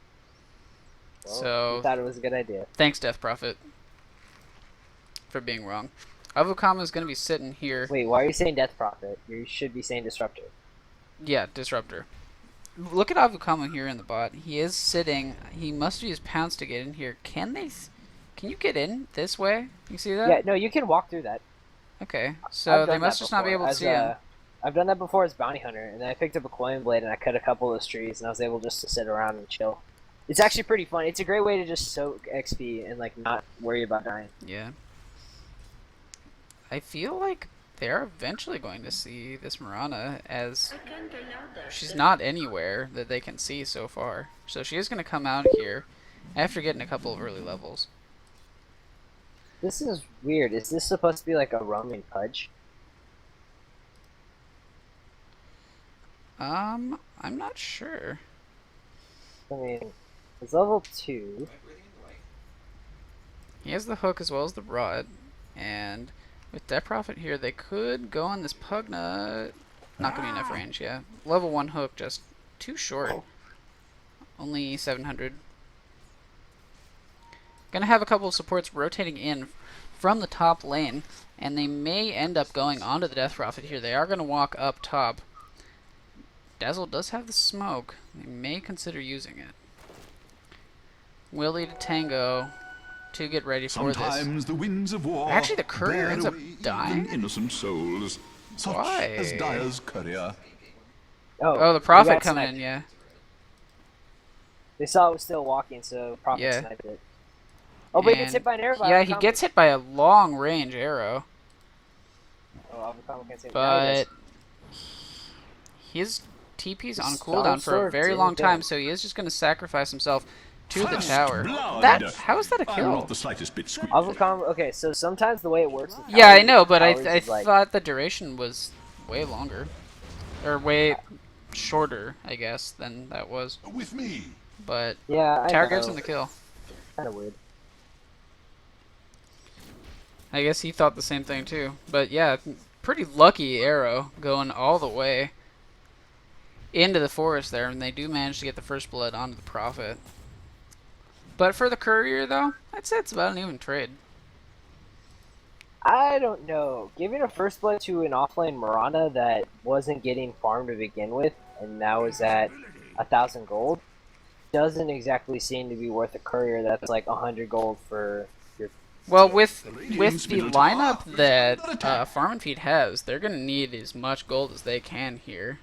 Well, So he thought it was a good idea. thanks, Death Prophet, for being wrong. Avukama is gonna be sitting here. Wait, why are you saying Death Prophet? You should be saying Disruptor. Yeah, Disruptor. Look at Avukama here in the bot. He is sitting. He must use pounds to get in here. Can you get in this way? You see that? Yeah, no, you can walk through that. Okay. So I've they done must that just not be before able to as see him. I've done that before as Bounty Hunter, and then I picked up a coin blade and I cut a couple of those trees, and I was able just to sit around and chill. It's actually pretty fun. It's a great way to just soak XP and like not worry about dying. Yeah. I feel like they're eventually going to see this Mirana, as she's not anywhere that they can see so far. So she is going to come out here after getting a couple of early levels. This is weird. Is this supposed to be like a roaming Pudge? I'm not sure. I mean, it's level 2. Am I breathing in the mic? He has the hook as well as the rod, and with Death Prophet here, they could go on this Pugna. Not going to be enough range, yeah. Level 1 hook, just too short. Only 700. Gonna have a couple of supports rotating in from the top lane, and they may end up going onto the Death Prophet here. They are going to walk up top. Dazzle does have the smoke. They may consider using it. Willie to Tango to get ready for Sometimes this. the winds of war Actually, the courier bear ends up away even dying? innocent souls, such Why? as Dyer's courier. Oh, the he Prophet got coming sniped. in, yeah. They saw it was still walking, so Prophet Yeah. sniped it. Oh, but he gets And- hit by an arrow. by Yeah, he Avukama. gets hit by a long range arrow, Oh, Avukama can't save him. Now but he his TP's on His cooldown for a sword very didn't long time, kill. so he is just going to sacrifice himself to the First tower. blood. How is that a I'm kill? not the slightest bit squeamish. Avukama. Okay, so sometimes the way it works. with Yeah, I towers- know, but I towers is like, thought the duration was way longer, or way shorter, I guess, than that was. With me. But yeah, I tower know. gives him the kill. Kind of weird. I guess he thought the same thing too. But yeah, pretty lucky arrow going all the way into the forest there, and they do manage to get the first blood onto the Prophet. But for the courier, though, I'd say it's about an even trade. I don't know. Giving a first blood to an offlane Mirana that wasn't getting farmed to begin with, and now is at 1,000 gold, doesn't exactly seem to be worth a courier that's like 100 gold for your. Well, with Radiant's the middle lineup tower is that under attack. Farm and Feed has, they're gonna need as much gold as they can here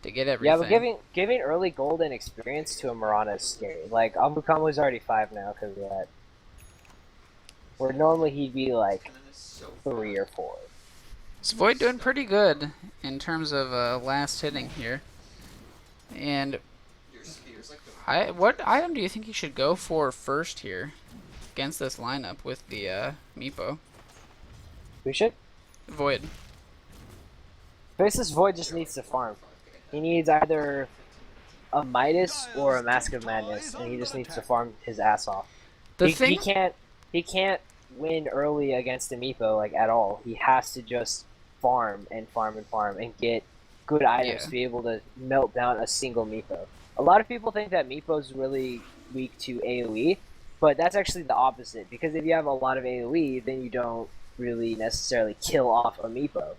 to get everything. Yeah, but giving early gold and experience to a Mirana is scary. Like Avukama is already 5 now because of that. Where normally he'd be like And then it's so 3 or 4. So Void doing pretty good in terms of last hitting here. And your spears like the what item do you think he should go for first here against this lineup with the Meepo? We should. Void. Faceless Void just needs to farm. He needs either a Midas or a Mask of Madness, and he just needs to farm his ass off. The he, thing he can't win early against a Meepo like at all. He has to just farm and farm and farm and get good items Yeah. to be able to melt down a single Meepo. A lot of people think that Meepo's really weak to AoE, But that's actually the opposite, because if you have a lot of AoE, then you don't really necessarily kill off a Meepo.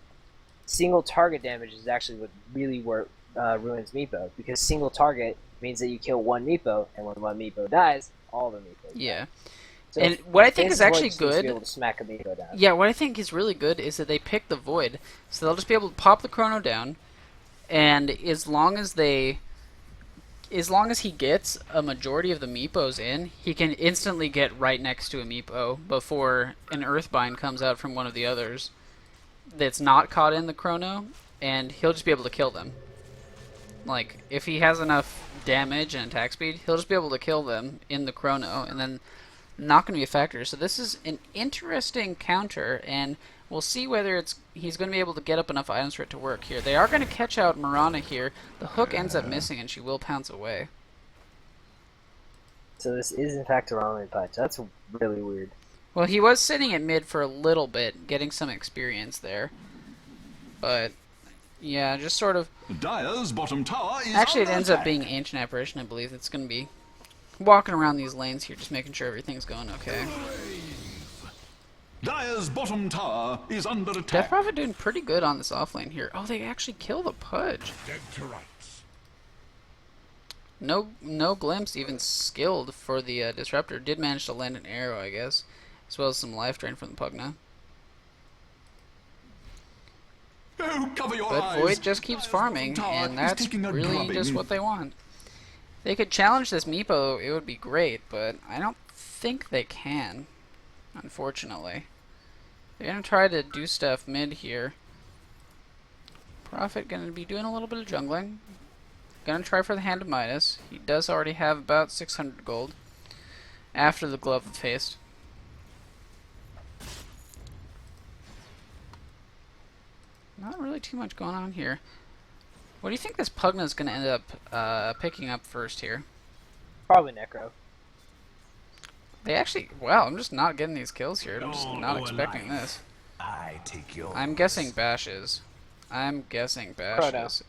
Single target damage is actually what really ruins Meepo, because single target means that you kill one Meepo, and when one Meepo dies, all the Meepos Yeah. die. So And what I think is Void actually just needs to be good, able to smack a Meepo down. yeah, what I think is really good is that they pick the Void, so they'll just be able to pop the Chrono down, and as long as he gets a majority of the Meepos in, he can instantly get right next to a Meepo before an Earthbind comes out from one of the others that's not caught in the Chrono, and he'll just be able to kill them. Like, if he has enough damage and attack speed, he'll just be able to kill them in the Chrono, and then not going to be a factor. So this is an interesting counter, and we'll see whether he's going to be able to get up enough items for it to work here. They are going to catch out Mirana here. The hook ends up missing, and she will pounce away. So this is in fact a wrong punch. That's really weird. Well, he was sitting at mid for a little bit, getting some experience there. But, yeah, just sort of... Dire's bottom tower is Actually, it under ends up attack. being Ancient Apparition, I believe. It's going to be walking around these lanes here, just making sure everything's going okay. Dire's bottom tower is under Death attack. Prophet doing pretty good on this offlane here. Oh, they actually kill the Pudge. Dead to rights. No glimpse even skilled for the Disruptor. Did manage to land an arrow, I guess, as well as some life drain from the Pugna. Oh, cover your But eyes. Void just keeps Dire's farming, bottom tower and is that's taking a really drubbing. just what they want. They could challenge this Meepo, it would be great, but I don't think they can, unfortunately. They're going to try to do stuff mid here. Prophet going to be doing a little bit of jungling. Going to try for the Hand of Midas. He does already have about 600 gold after the Glove of Haste. Not really too much going on here. What do you think this Pugna is going to end up picking up first here? Probably Necro. They actually... Wow, I'm just not getting these kills here. I'm just not expecting this. I take yours. I'm guessing Bashes. I'm guessing Chrono. Bashes.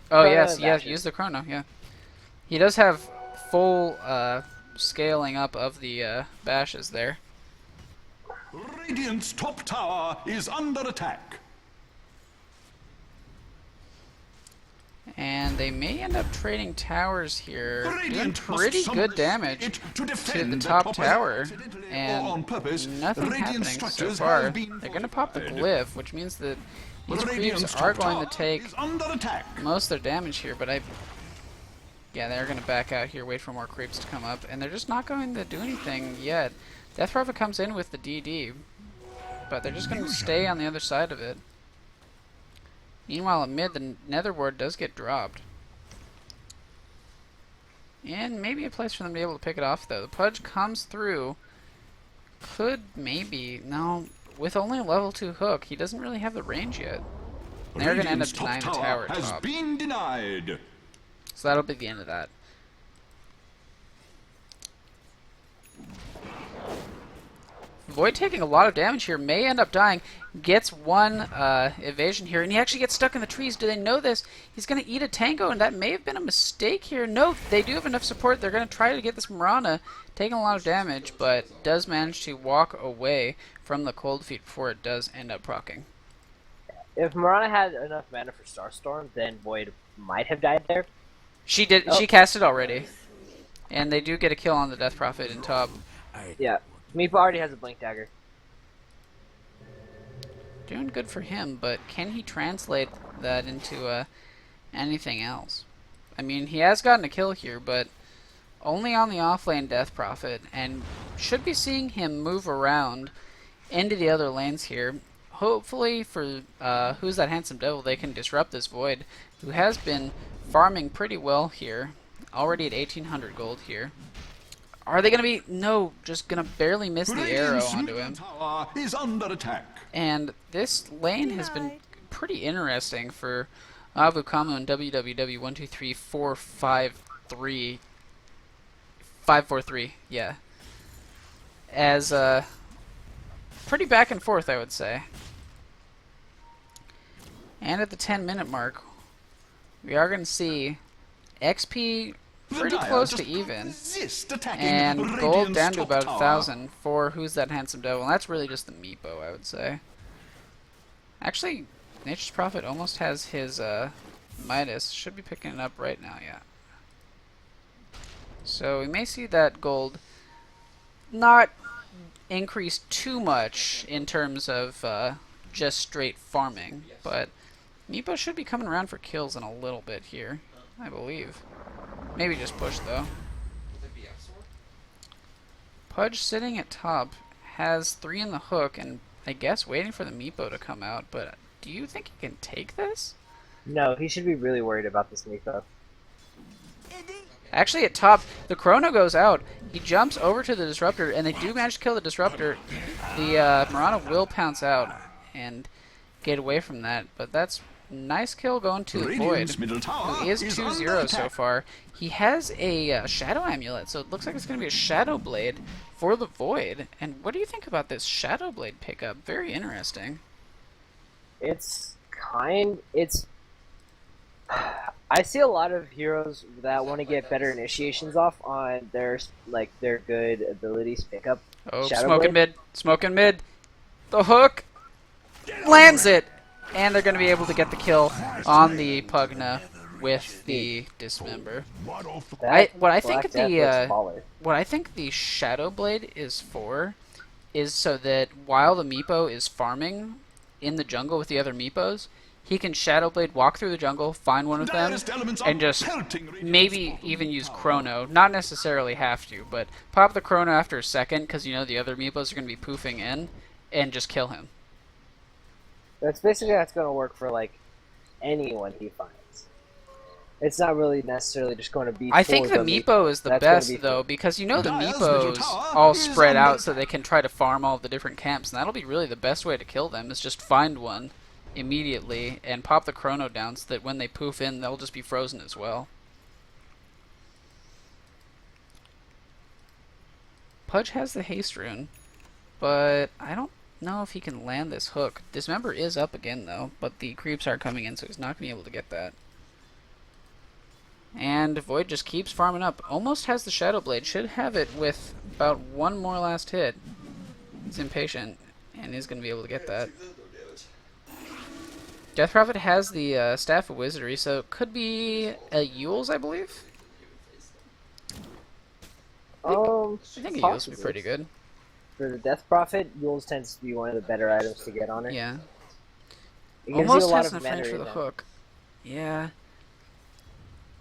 Oh, Chrono yes, and yes, Bashes. use the Chrono, yeah. He does have full scaling up of the Bashes there. Radiant's top tower is under attack. And they may end up trading towers here. Doing Radiant must pretty summon good a damage spirit to to defend the the top top tower. accidentally or And on purpose. nothing Radiant happening so structures far. have been They're going to pop the fortified. Glyph, which means that these Radiant's creeps top are going tower to take is under attack. most of their damage here, but yeah, they're going to back out here, wait for more creeps to come up, and they're just not going to do anything yet. Death Prophet comes in with the DD, but they're just going to stay on the other side of it. Meanwhile, at mid, the Nether Ward does get dropped. And maybe a place for them to be able to pick it off, though. The Pudge comes through. Could maybe... No, with only a level 2 hook, he doesn't really have the range yet. They're going to end up Radiant's denying the top tower at has top. been denied. So that'll be the end of that. Void taking a lot of damage here, may end up dying, gets one evasion here, and he actually gets stuck in the trees. Do they know this? He's going to eat a tango, and that may have been a mistake here. No, they do have enough support. They're going to try to get this Mirana, taking a lot of damage, but does manage to walk away from the cold feet before it does end up proccing. If Mirana had enough mana for Starstorm, then Void might have died there. She did. Oh. She cast it already, and they do get a kill on the Death Prophet in top. Yeah. Meepo already has a Blink Dagger. Doing good for him, but can he translate that into anything else? I mean, he has gotten a kill here, but only on the offlane Death Prophet, and should be seeing him move around into the other lanes here. Hopefully for Who's That Handsome Devil, they can disrupt this Void, who has been farming pretty well here, already at 1800 gold here. Are they going to be... No, just going to barely miss the arrow Radiant's onto middle him. tower is under attack. And this lane has been pretty interesting for Avukamu and WWW123453 543, yeah. As pretty back and forth, I would say. And at the 10-minute mark, we are going to see XP pretty Dire close to just even. resist attacking And gold Radiant's down to top about tower. 1,000 for Who's That Handsome Devil. And that's really just the Meepo, I would say. Actually, Nature's Prophet almost has his Midas. Should be picking it up right now, yeah. So we may see that gold not increase too much in terms of just straight farming, but Meepo should be coming around for kills in a little bit here, I believe. Maybe just push, though. Pudge sitting at top has 3 in the hook, and I guess waiting for the Meepo to come out, but do you think he can take this? No, he should be really worried about this Meepo. Actually, at top, the Chrono goes out. He jumps over to the Disruptor, and they do manage to kill the Disruptor. The Mirana will pounce out and get away from that, but that's nice kill going to the Void, Radiant's middle tower who is is 2-0 under so attack. far. He has a Shadow Amulet, so it looks like it's going to be a Shadow Blade for the Void. And what do you think about this Shadow Blade pickup? Very interesting. It's I see a lot of heroes that want to get better initiations off on their good abilities pick up. Oh, Shadow smoking Blade. mid, smoking mid. The hook lands it, and they're going to be able to get the kill on the Pugna with the Dismember. What I think the Shadow Blade is for is so that while the Meepo is farming in the jungle with the other Meepos, he can Shadow Blade, walk through the jungle, find one of them, Direst elements are and just pelting Radiant's maybe bottom even use tower. Chrono. Not necessarily have to, but pop the Chrono after a second because you know the other Meepos are going to be poofing in, and just kill him. That's basically how it's going to work for like anyone he finds. It's not really necessarily just going to be. I think for the Meepo is the That's gonna best, be though, because you know the Dire's middle Meepos tower all is spread under out so they can try to farm all of the different camps, and that'll be really the best way to kill them, is just find one immediately and pop the Chrono down so that when they poof in, they'll just be frozen as well. Pudge has the haste rune, but I don't know if he can land this hook. Dismember is up again, though, but the creeps are coming in, so he's not going to be able to get that. And Void just keeps farming up. Almost has the Shadow Blade. Should have it with about one more last hit. He's impatient, and he's going to be able to get that. Death Prophet has the Staff of Wizardry, so it could be a Yule's, I believe. I think a Yule's would be possibly. pretty good. For the Death Prophet, Yule's tends to be one of the better items to get on her. Yeah. It gives Almost you a lot has of enough range mana for the then. hook. Yeah.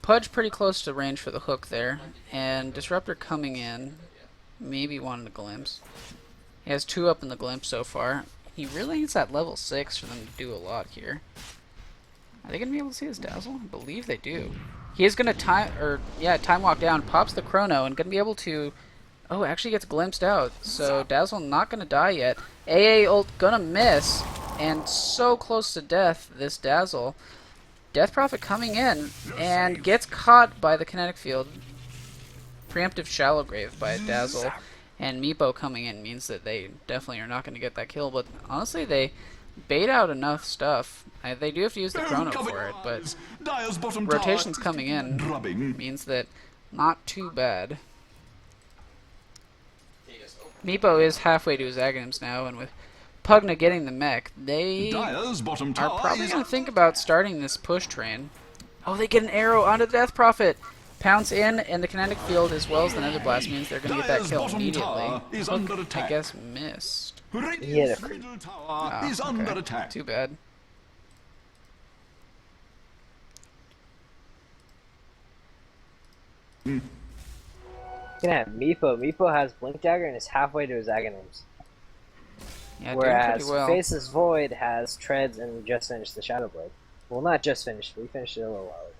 Pudge pretty close to range for the hook there, and Disruptor coming in, maybe wanting a glimpse. He has 2 up in the glimpse so far. He really needs that level 6 for them to do a lot here. Are they going to be able to see his Dazzle? I believe they do. He is going to time walk down, pops the Chrono, and going to be able to... Oh, actually gets glimpsed out. So Dazzle not going to die yet. AA ult going to miss, and so close to death, this Dazzle. Death Prophet coming in, and gets caught by the kinetic field. Preemptive Shallow Grave by Dazzle. And Meepo coming in means that they definitely are not going to get that kill, but honestly they bait out enough stuff. They do have to use the Chrono for it, but Dire's bottom tower rotations is coming in drubbing. means that not too bad. Meepo is halfway to his Aghanims now, and with Pugna getting the mech, they Dire's bottom are tower probably is going to think about starting this push train. Oh, they get an arrow onto the Death Prophet! Pounce in, and the kinetic field as well as the Nether Blast means they're going to get that Dire's kill bottom immediately. tower is Hook, under I attack. guess, missed. Radiant's Yeah, middle tower Oh, is okay. under attack. Too bad. You can have Meepo. Meepo has Blink Dagger and is halfway to his Aghanims. Yeah, doing Whereas pretty well. Faceless Void has Treads and just finished the Shadow Blade. Well, not just finished. We finished it a little while ago.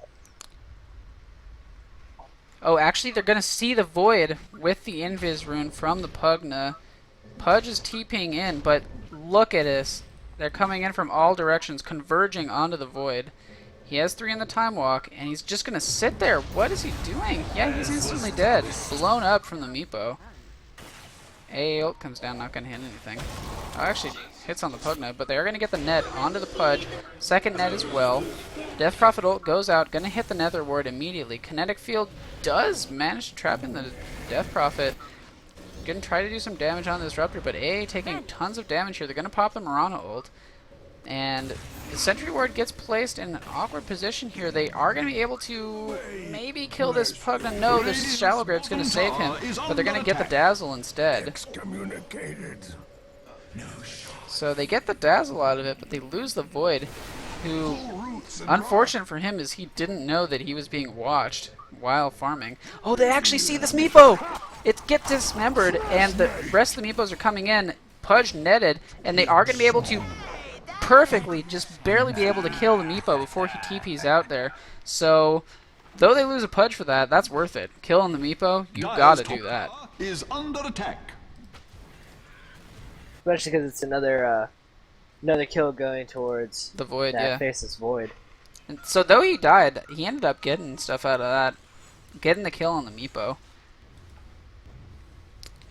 Oh, actually, they're going to see the Void with the Invis rune from the Pugna. Pudge is TPing in, but look at this. They're coming in from all directions, converging onto the Void. He has 3 in the Time Walk, and he's just going to sit there. What is he doing? Yeah, he's instantly dead. Blown up from the Meepo. ult comes down, not going to hit anything. Oh, actually, hits on the Pugna, but they are going to get the net onto the Pudge. Second net as well. Death Prophet ult goes out, gonna hit the Nether Ward immediately. Kinetic Field does manage to trap in the Death Prophet. Gonna try to do some damage on the Disruptor, but AA taking tons of damage here. They're gonna pop the Mirana ult. And the Sentry Ward gets placed in an awkward position here. They are going to be able to maybe kill this Pugna. No, this Shallow Grave's going to save him, but they're going to get the Dazzle instead. So they get the Dazzle out of it, but they lose the Void, who, unfortunate for him, is he didn't know that he was being watched while farming. Oh, they actually see this Meepo! It gets dismembered, and the rest of the Meepos are coming in. Pudge netted, and they are going to be able to perfectly just barely be able to kill the Meepo before he TP's out there. So, though they lose a Pudge for that, that's worth it. Killing the Meepo, you gotta do that. Is under attack. Especially because it's another kill going towards The Void, that yeah. Faceless Void. And so though he died, he ended up getting stuff out of that. Getting the kill on the Meepo.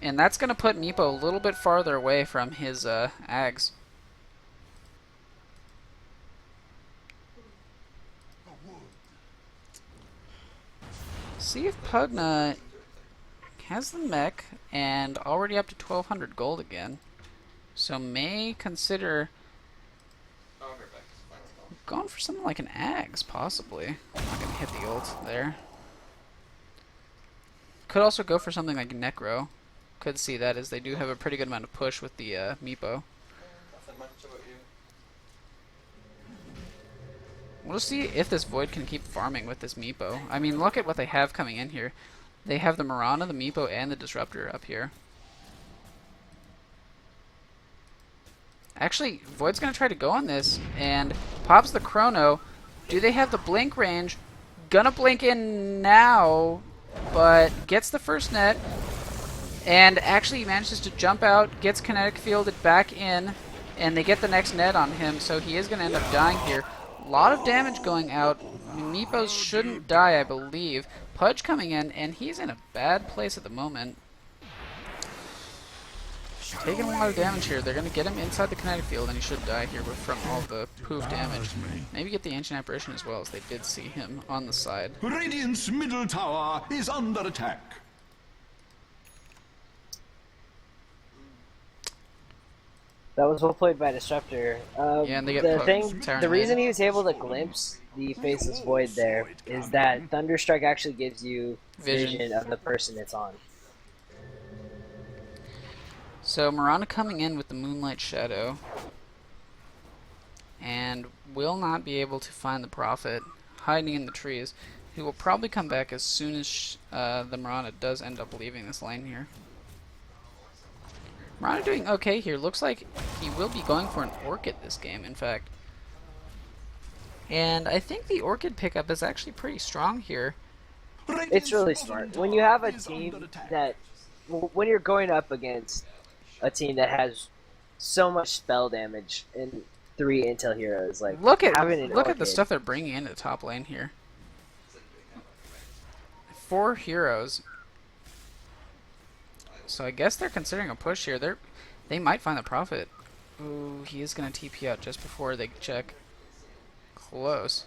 And that's gonna put Meepo a little bit farther away from his Ags. See if Pugna has the mech and already up to 1200 gold again. So may consider Oh, I'm right back. Final. going for something like an Ags, possibly. I'm not going to hit the ult there. Could also go for something like Necro. Could see that as they do have a pretty good amount of push with the Meepo. Nothing much about you. We'll see if this Void can keep farming with this Meepo. I mean, look at what they have coming in here. They have the Mirana, the Meepo, and the Disruptor up here. Actually, Void's going to try to go on this, and pops the Chrono. Do they have the blink range? Gonna blink in now, but gets the first net, and actually manages to jump out, gets kinetic fielded back in, and they get the next net on him, so he is going to end up dying here. A lot of damage going out. Meepos shouldn't die, I believe. Pudge coming in, and he's in a bad place at the moment. Taking a lot of damage here. They're going to get him inside the kinetic field, and he should die here from all the poof damage. Maybe get the Ancient Apparition as well, as they did see him on the side. Radiant's middle tower is under attack. That was well played by Disruptor. Yeah, and they get the reason he was able to glimpse the Faceless Void there is that Thunderstrike actually gives you vision of the person it's on. So Mirana coming in with the Moonlight Shadow, and will not be able to find the Prophet, hiding in the trees. He will probably come back as soon as the Mirana does end up leaving this lane here. Mirana doing okay here. Looks like he will be going for an Orchid this game, in fact. And I think the Orchid pickup is actually pretty strong here. It's really smart. When you have a team that... When you're going up against a team that has so much spell damage and 3 intel heroes, like look at the the stuff they're bringing into the top lane here. 4 heroes. So I guess they're considering a push here. They might find the Prophet. Ooh, he is gonna TP out just before they check. Close.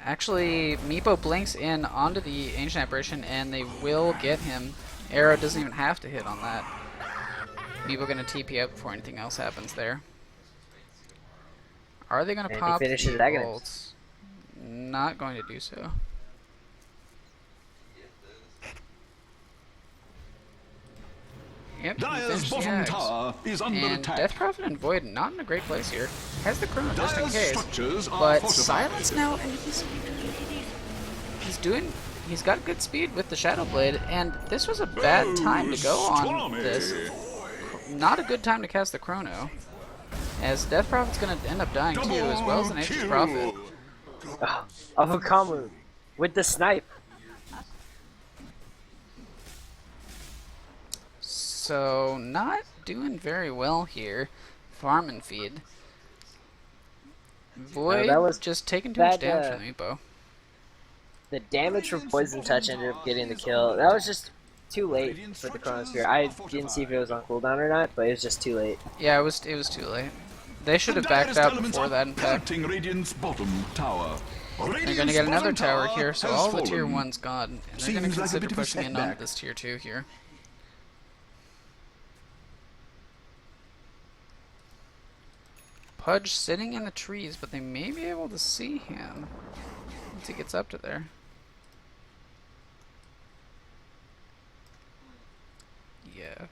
Actually, Meepo blinks in onto the Ancient Apparition, and they will get him. Arrow doesn't even have to hit on that. Meepo gonna TP out before anything else happens there. Are they gonna pop the ults? Not going to do so. Yep, Dire's bottom tower is under and attack. Death Prophet and Void not in a great place here. Has the Chrono just in Dire's case. structures are But fortified. Silence now, and he's got good speed with the Shadow Blade, and this was a bad time to go on this. Not a good time to cast the Chrono, as Death Prophet's going to end up dying too, as well as the Nature's Prophet. Avukamu with the snipe. So, not doing very well here. Farm and feed. Void was just taking too much damage from Meepo. The damage from Poison Touch ended up getting the kill. That was just too late for the Chronosphere. I didn't see if it was on cooldown or not, but it was just too late. Yeah, it was too late. They should have backed out before that, in fact. Radiant's bottom tower. They're going to get another tower here, so all the tier fallen. 1's gone. And they're going to Seems like a consider bit of a pushing in on setback. this tier 2 here. Pudge sitting in the trees, but they may be able to see him once he gets up to there. Yeah.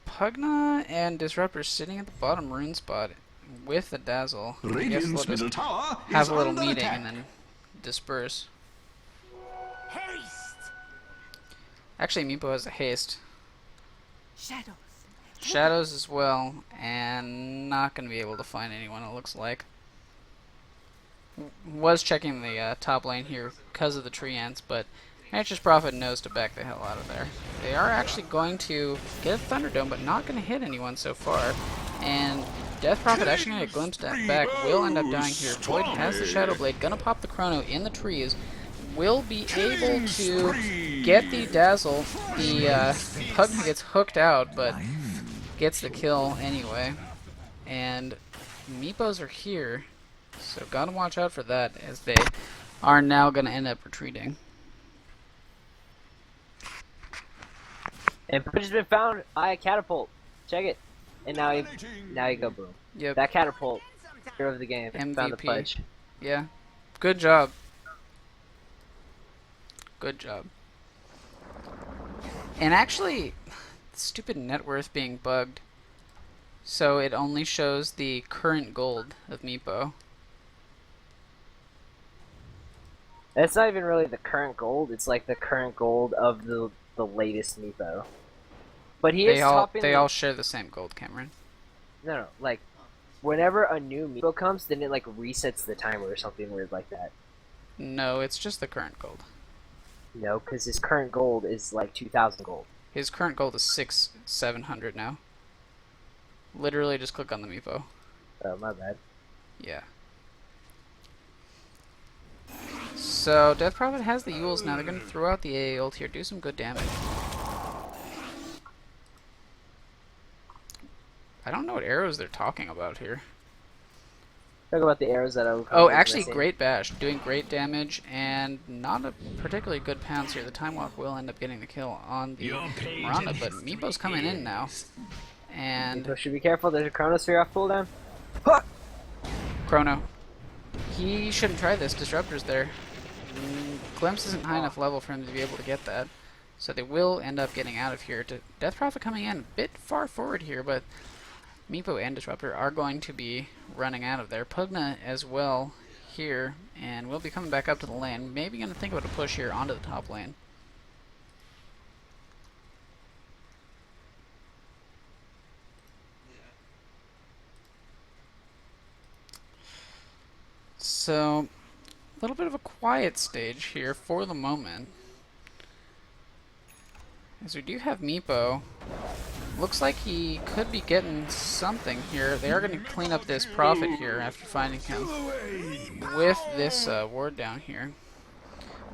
Pugna and Disruptor sitting at the bottom rune spot with the Dazzle. I guess they'll Radiant's just middle tower have is a little under meeting attack. and then disperse. Haste! Actually, Meepo has a haste. Shadows. Shadows as well, and not going to be able to find anyone, it looks like. Was checking the top lane here because of the tree ants, but Nature's Prophet knows to back the hell out of there. They are actually going to get a Thunderdome, but not going to hit anyone so far. And Death Prophet actually going to get glimpsed at back, will end up dying here. Void has the Shadow Blade, going to pop the Chrono in the trees. Will be able to get the Dazzle. The Pugna gets hooked out, but gets the kill anyway. And Meepos are here, so gotta watch out for that, as they are now going to end up retreating. And Pudge has been found. Catapult. Check it. And now you go boom. Yep. That catapult. Hero of the game. Found the MVP. Pudge. Yeah. Good job. Good job. And actually, stupid net worth being bugged. So it only shows the current gold of Meepo. That's not even really the current gold. It's like the current gold of the latest Meepo. But he is topping. They all share the same gold, Cameron. No, like whenever a new Meepo comes, then it like resets the timer or something weird like that. No, it's just the current gold. No, because his current gold is like 2,000 gold. His current gold is 700 now. Literally just click on the Meepo. Oh, my bad. Yeah. So, Death Prophet has the Yules now. They're going to throw out the AA ult here, do some good damage. I don't know what arrows they're talking about here. Talk about the arrows that I would. Oh, actually, Great Bash, doing great damage, and not a particularly good pounce here. The Time Walk will end up getting the kill on the Miranda, but Meepo's coming in now. And Meepo should be careful. There's a Chronosphere off cooldown. Chrono. He shouldn't try this. Disruptor's there. Glimpse isn't high enough level for him to be able to get that. So they will end up getting out of here. Death Prophet coming in a bit far forward here, but Meepo and Disruptor are going to be running out of there. Pugna as well here, and we'll be coming back up to the lane. Maybe going to think about a push here onto the top lane. So, a little bit of a quiet stage here for the moment. As we do have Meepo. Looks like he could be getting something here. They are going to clean up this Prophet here after finding him with this ward down here.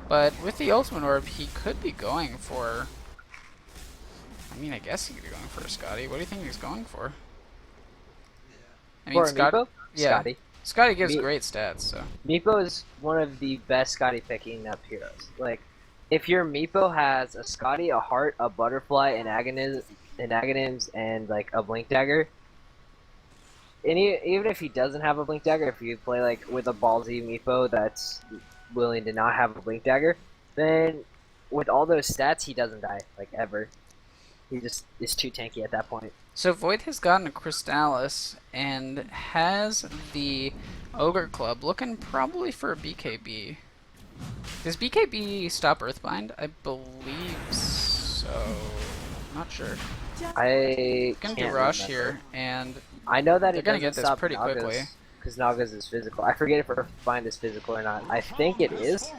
But with the Ultimate Orb, he could be going for... I mean, I guess he could be going for a Scotty. What do you think he's going for? I mean, For a Meepo? Yeah. Scotty. Scotty gives great stats, so... Meepo is one of the best Scotty picking up heroes. Like, if your Meepo has a Scotty, a Heart, a Butterfly, an Aghanim's, and like a Blink Dagger, and even if he doesn't have a Blink Dagger, if you play like with a ballsy Meepo that's willing to not have a Blink Dagger, then with all those stats, he doesn't die, like, ever. He just is too tanky at that point. So Void has gotten a Crystallis and has the Ogre Club, looking probably for a BKB. Does BKB stop Earthbind? I believe so. Not sure. I Gonna can't do Rush remember. here, and I know that they're it gonna doesn't get this stop pretty quickly. because Nagas is physical. I forget if Earthbind is physical or not. I think it is.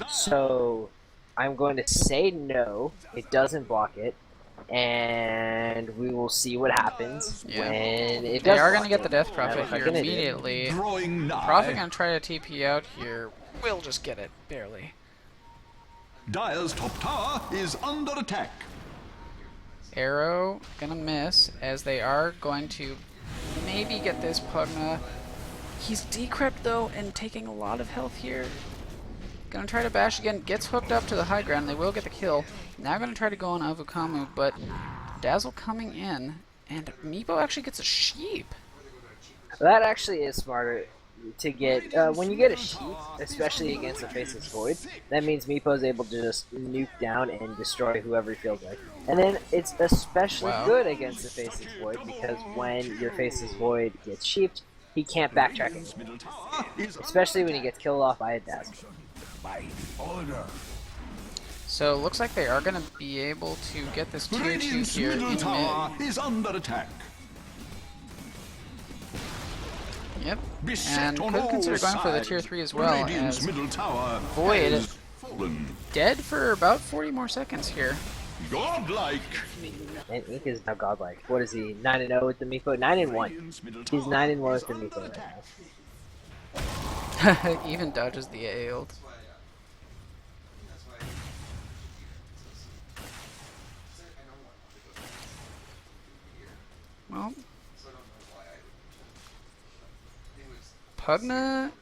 So I'm going to say no. It doesn't block it, and we will see what happens Yeah. when it They does. are block gonna get it. the Death I Prophet don't know if I here can idiot. immediately. Drawing nigh. Prophet gonna try to TP out here. We'll just get it, barely. Dire's top tower is under attack. Arrow gonna miss, as they are going to maybe get this Pugna. He's decrypt though, and taking a lot of health here. Gonna try to bash again, gets hooked up to the high ground, they will get the kill. Now gonna try to go on Avukamu, but Dazzle coming in, and Meepo actually gets a sheep. That actually is smarter to get. When you get a sheep, especially against the Faceless Void, that means Meepo's able to just nuke down and destroy whoever he feels like. And then it's especially good against the Faceless Void, because when your Faceless Void gets sheeped, he can't backtrack anymore. Especially when he gets killed off by a Dazzle. So it looks like they are going to be able to get this tier 2 Radiant's here in middle mid. tower is under attack. Yep, Beset and on could all consider going for the sides. tier 3 as well, Radiant's as middle tower Void has fallen. dead for about 40 more seconds here. Godlike. And Ink is now godlike. What is he? 9-0 with the Meepo? 9-1. Radiant's middle He's tower 9-1 with is the under Meepo right attack. now. Even dodges the A ult. That's why. I know one. Well, So I don't know why I. It was. Pugna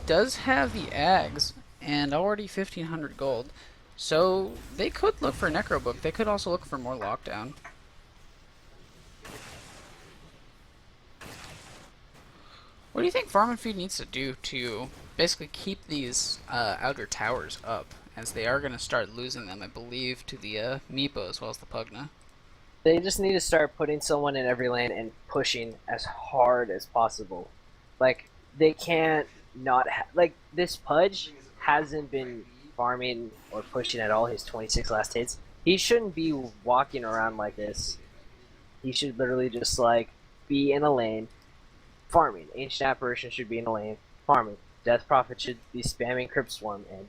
does have the Ags, and already 1500 gold. So they could look for Necro Book. They could also look for more lockdown. What do you think Farm and Feed needs to do to basically keep these outer towers up, as they are going to start losing them, I believe, to the Meepo as well as the Pugna? They just need to start putting someone in every lane and pushing as hard as possible. Like, they can't not like, this Pudge hasn't been farming or pushing at all his 26 last hits. He shouldn't be walking around like this. He should literally just, like, be in a lane farming. Ancient Apparition should be in a lane farming. Death Prophet should be spamming Crypt Swarm and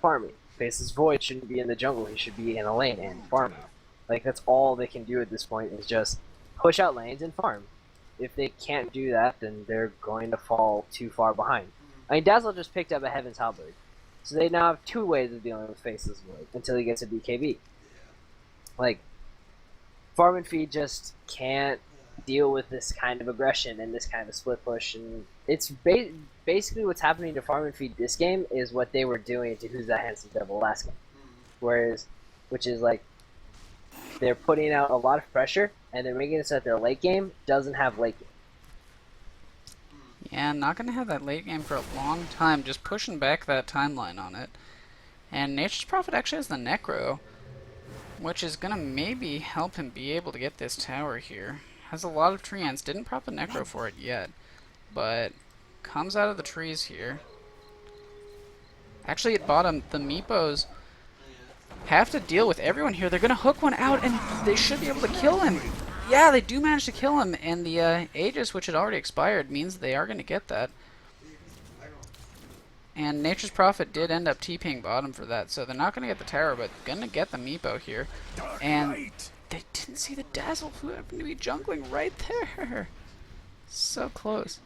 farming. Faceless Void shouldn't be in the jungle. He should be in a lane and farming. Like, that's all they can do at this point, is just push out lanes and farm. If they can't do that, then they're going to fall too far behind. I mean, Dazzle just picked up a Heaven's Halberd, so they now have two ways of dealing with Faceless Void until he gets a BKB. Like, Farm and Feed just can't deal with this kind of aggression and this kind of split push, and it's basically what's happening to Farm and Feed this game is what they were doing to Who's That Handsome Devil last game. Which is like, they're putting out a lot of pressure, and they're making it so that their late game doesn't have late game. Yeah, not going to have that late game for a long time, just pushing back that timeline on it. And Nature's Prophet actually has the Necro, which is going to maybe help him be able to get this tower here. Has a lot of treants, didn't prop a Necro for it yet, but comes out of the trees here. Actually, at bottom, the Meepos have to deal with everyone here. They're going to hook one out, and they should be able to kill him. Yeah, they do manage to kill him, and the Aegis, which had already expired, means they are going to get that. And Nature's Prophet did end up TPing bottom for that, so they're not going to get the tower, but going to get the Meepo here. And they didn't see the Dazzle, who happened to be jungling right there. So close.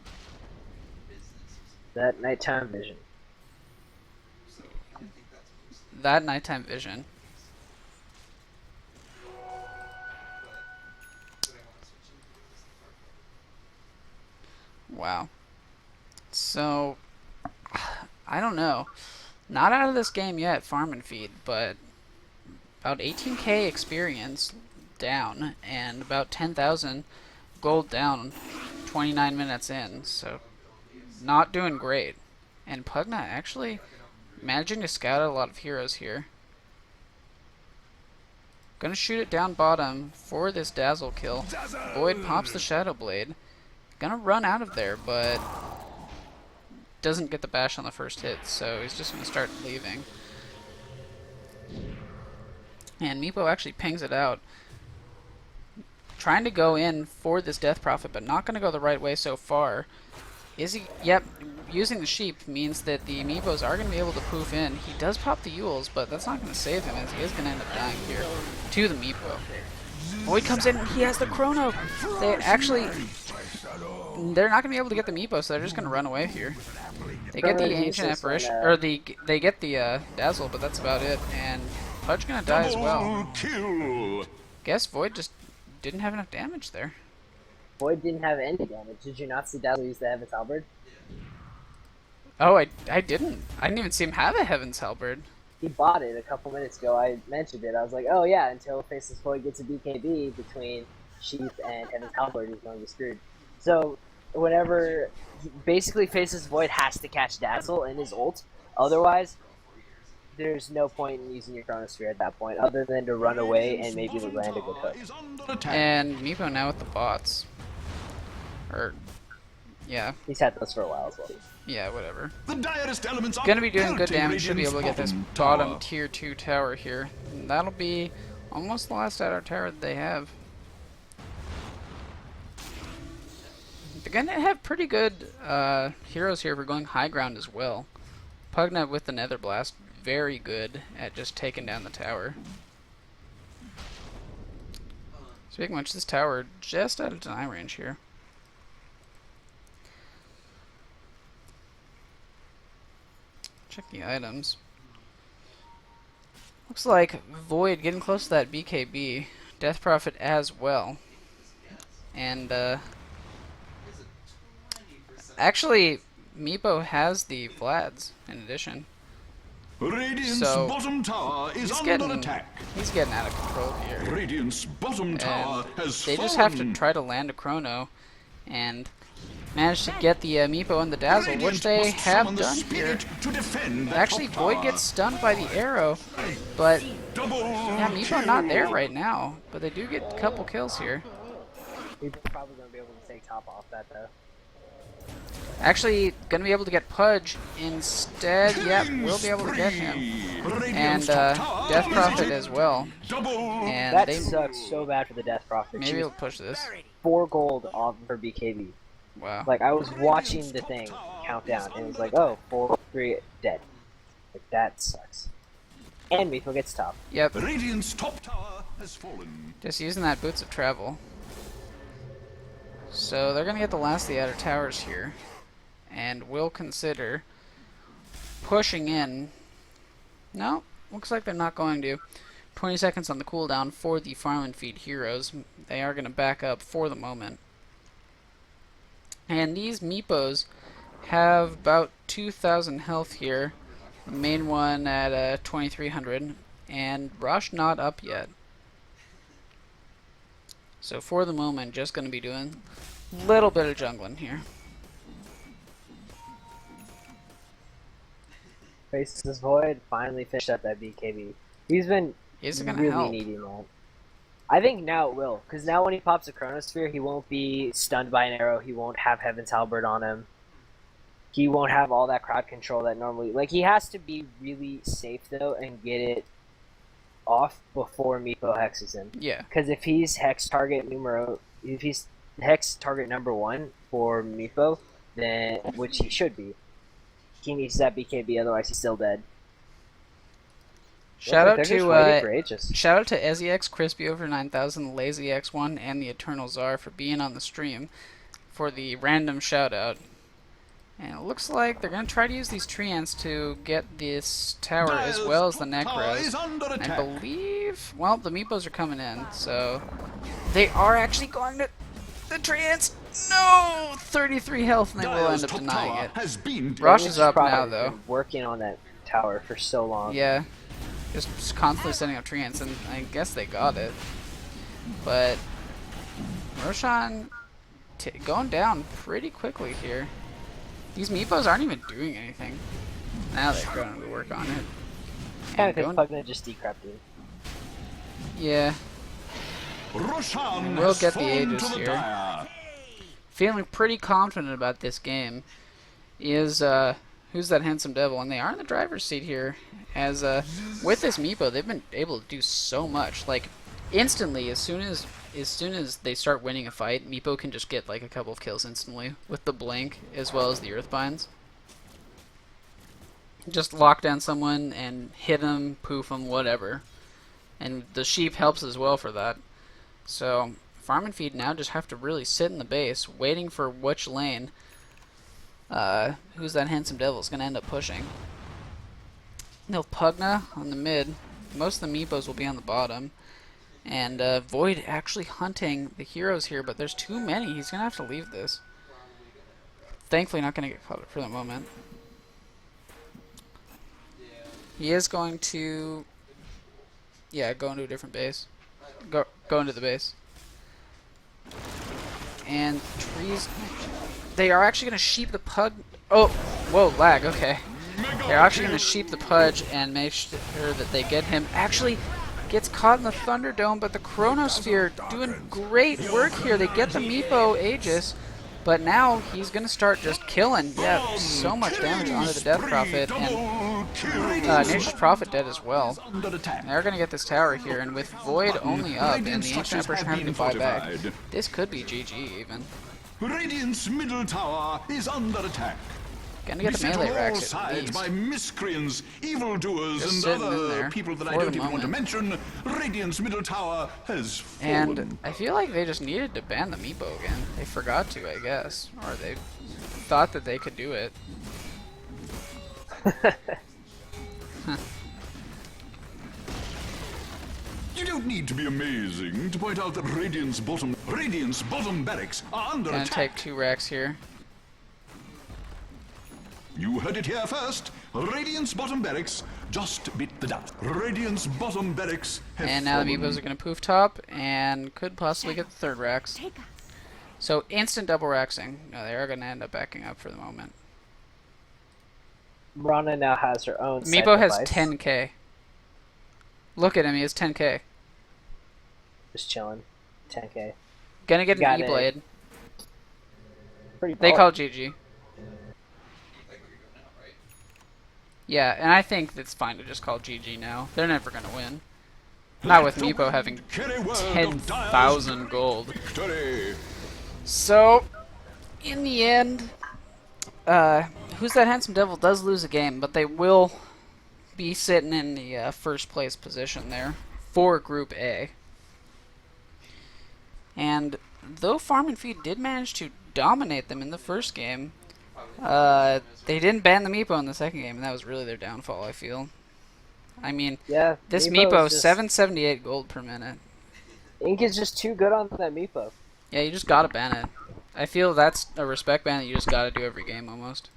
That nighttime vision. That nighttime vision. Wow. So, I don't know. Not out of this game yet, Farm and Feed, but about 18k experience down and about 10,000 gold down 29 minutes in, so not doing great. And Pugna actually managing to scout out a lot of heroes here. Gonna shoot it down bottom for this Dazzle kill. Void pops the Shadow Blade. Gonna run out of there, but doesn't get the bash on the first hit, so he's just gonna start leaving. And Meepo actually pings it out. Trying to go in for this Death Prophet, but not gonna go the right way so far. Is he? Yep. Using the sheep means that the Meepos are going to be able to poof in. He does pop the Yules, but that's not going to save him, as he is going to end up dying here to the Meepo. Void comes in, and he has the Chrono. They're not going to be able to get the Meepo, so they're just going to run away here. They get the Ancient Apparition, or they get the Dazzle, but that's about it. And Pudge going to die as well. Kill. Guess Void just didn't have enough damage there. Void didn't have any damage. Did you not see Dazzle use the Heaven's Halberd? Oh, I didn't. I didn't even see him have a Heaven's Halberd. He bought it a couple minutes ago. I mentioned it. I was like, oh yeah, until Faceless Void gets a BKB between Sheath and Heaven's Halberd, he's going to be screwed. So, whenever... Basically, Faceless Void has to catch Dazzle in his ult. Otherwise, there's no point in using your Chronosphere at that point, other than to run away and maybe land a good hook. And Meepo now with the bots. Yeah. He's had those for a while as well. Yeah, whatever. The direst elements are Gonna be doing good pelting damage. Should be able to get this Radiant's bottom tower. tier 2 tower here. And that'll be almost the last outer tower that they have. They're gonna have pretty good heroes here for going high ground as well. Pugna with the Nether Blast, very good at just taking down the tower. Speaking of which, this tower just out of deny range here. Check the items. Looks like Void getting close to that BKB. Death Prophet as well. And, actually, Meepo has the Vlads in addition. Radiant's So, bottom tower is He's under getting, attack. he's getting out of control here. Radiant's bottom tower And has they fallen. just have to try to land a Chrono and manage to get the Meepo and the Dazzle, Radiant which they must have summon the done here. spirit to defend the Actually, top Void tower. gets stunned by the arrow, but Double yeah, Meepo not there right now. But they do get a couple kills here. He's probably going to be able to take top off that, though. Actually, gonna be able to get Pudge instead. Yep, we'll be able to get him. And Death Prophet as well. And That they sucks so bad for the Death Prophet. maybe She he'll was push this. 4 gold off of her BKB. Wow. Like, I was watching the thing count down, and it was like, oh, 4, 3, dead. Like, that sucks. And Meepo gets top. Yep. Radiant's top tower has fallen. Just using that Boots of Travel. So they're gonna get the last of the outer towers here, and will consider pushing in. No, looks like they're not going to. 20 seconds on the cooldown for the farm and feed heroes. They are gonna back up for the moment. And these Meepos have about 2,000 health here. The main one at 2,300, and Rush not up yet. So for the moment, just going to be doing a little bit of jungling here. Faceless Void finally finished up that BKB. He's been Is it going to really help? needing that. I think now it will, because now when he pops a Chronosphere, he won't be stunned by an arrow, he won't have Heaven's Halberd on him. He won't have all that crowd control that normally... Like, he has to be really safe, though, and get it off before Meepo hexes him. Yeah. Because if he's hex target number 1 for Meepo, then, which he should be, he needs that BKB, otherwise he's still dead. Shout out They're just to waiting for ages. shout out to EZX, Crispy over 9000, the Lazy X1, and the Eternal Czar for being on the stream for the random shout out. And it looks like they're gonna try to use these treants to get this tower as well as the Necros. I believe, well, the Meepos are coming in, so they are actually going to the treants. No, 33 health, and they will end up denying it. Rush is up now, Probably though. been working on that tower for so long. Yeah, just constantly setting up treants, and I guess they got it. But Roshan going down pretty quickly here. These Meepos aren't even doing anything. Now they're going to work on it. Yeah, And because going- Pugna just decrepted. Yeah, Roshan we'll has get the fallen Aegis to the here. dire. feeling pretty confident about this game is who's that handsome devil, and they are in the driver's seat here. As with this Meepo, they've been able to do so much. Like instantly, as soon as they start winning a fight, Meepo can just get like a couple of kills instantly with the blink as well as the Earthbinds. Just lock down someone and hit them, poof them, whatever. And the sheep helps as well for that. So farm and feed now just have to really sit in the base, waiting for which lane who's that handsome devil is going to end up pushing. They'll Pugna on the mid. Most of the Meepos will be on the bottom. And Void actually hunting the heroes here, but there's too many. He's going to have to leave this. Thankfully not going to get caught for the moment. He is going to... Yeah, go into a different base. Go into the base. And trees... They are actually going to sheep the pug... Oh! Whoa, lag, okay. They're actually going to sheep the Pudge and make sure that they get him. Actually, gets caught in the Thunderdome, but the Chronosphere doing great work here. They get the Meepo Aegis, but now he's going to start just killing. Yeah, so much damage onto the Death Prophet, and Nature's Prophet dead as well. They're going to get this tower here, and with Void only up and the Ancient Apparition having to fight back, this could be GG even. Radiant's middle tower is under attack. Gonna get the melee racks at sides least. by miscreants, evildoers, Just and sitting in other there people that I for the don't even want to moment. mention. Radiant's middle tower has fallen. And I feel like they just needed to ban the Meepo again. They forgot to, I guess. Or they thought that they could do it. You don't need to be amazing to point out that Radiant's bottom barracks are under Gonna attack. take 2 racks here. You heard it here first. Radiant's bottom barracks just bit the dust. Radiant's bottom barracks have And now the fallen. Meepos are gonna poof top and could possibly get the 3rd racks. Take us. So instant double raxing. No, they are gonna end up backing up for the moment. Rana now has her own. Meepo has sacrifice. 10k. Look at him, he has 10k. Just chilling. 10k. Gonna get Got an it. E-Blade. Pretty. They oh, call GG. Yeah, and I think it's fine to just call GG now. They're never gonna win. Not with Meepo having Carry word of 10,000 Dire's gold. victory. So, in the end, Who's That Handsome Devil does lose a game, but they will be sitting in the first place position there for Group A. And though Farm and Feed did manage to dominate them in the first game, they didn't ban the Meepo in the second game, and that was really their downfall, I feel. I mean, Yeah. this Meepo's Meepo, just- 778 gold per minute. Ink is just too good on that Meepo. Yeah, you just gotta ban it. I feel that's a respect ban that you just gotta do every game, almost.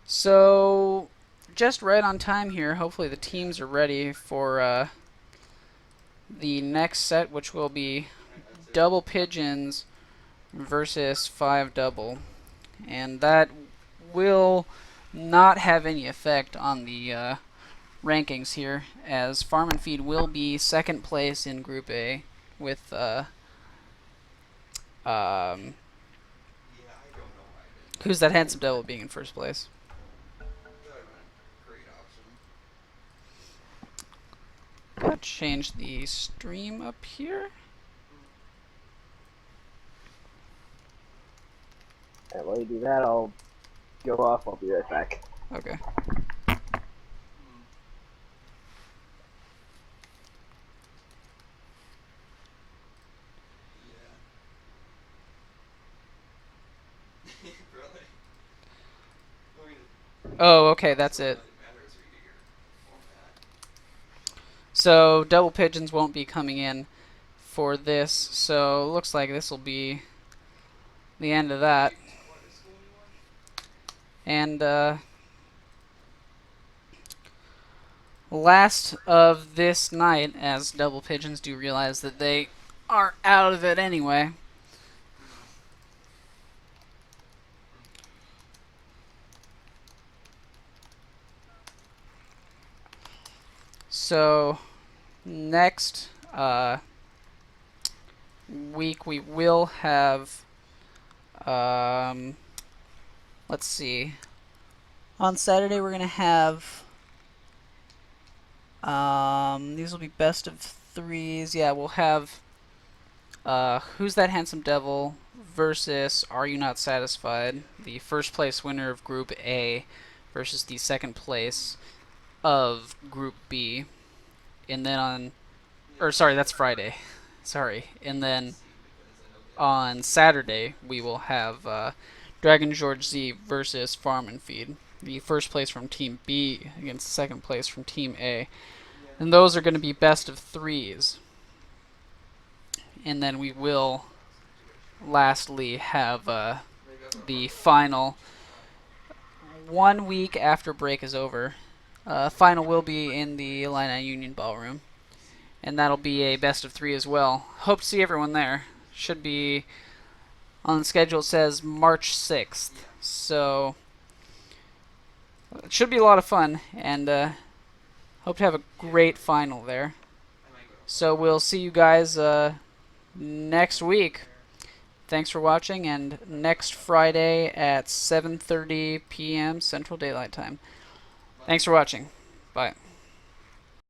So, just right on time here. Hopefully the teams are ready for the next set, which will be Double Pigeons versus 5 Double. And that will not have any effect on the rankings here, as Farm and Feed will be second place in Group A with Who's That Handsome Devil being in first place. Gotta change the stream up here. And while you do that, I'll go off. I'll be right back. Okay. Oh, okay, that's it. So, Double Pigeons won't be coming in for this, so looks like this will be the end of that. And, last of this night, as Double Pigeons do realize that they are out of it anyway. So, next week we will have, let's see, on Saturday we're going to have, these will be best of threes. Yeah, we'll have Who's That Handsome Devil versus Are You Not Satisfied, the first place winner of Group A versus the second place of Group B. And then that's Friday. Sorry. And then on Saturday we will have Dragon George Z versus Farm and Feed, the first place from Team B against the second place from Team A. And those are going to be best of 3s. And then we will lastly have the final 1 week after break is over. Final will be in the Illini Union Ballroom. And that'll be a best of 3 as well. Hope to see everyone there. Should be on the schedule. It says March 6th. So it should be a lot of fun. And hope to have a great final there. So we'll see you guys next week. Thanks for watching, and next Friday at 7:30 p.m. Central Daylight Time. Thanks for watching. Bye.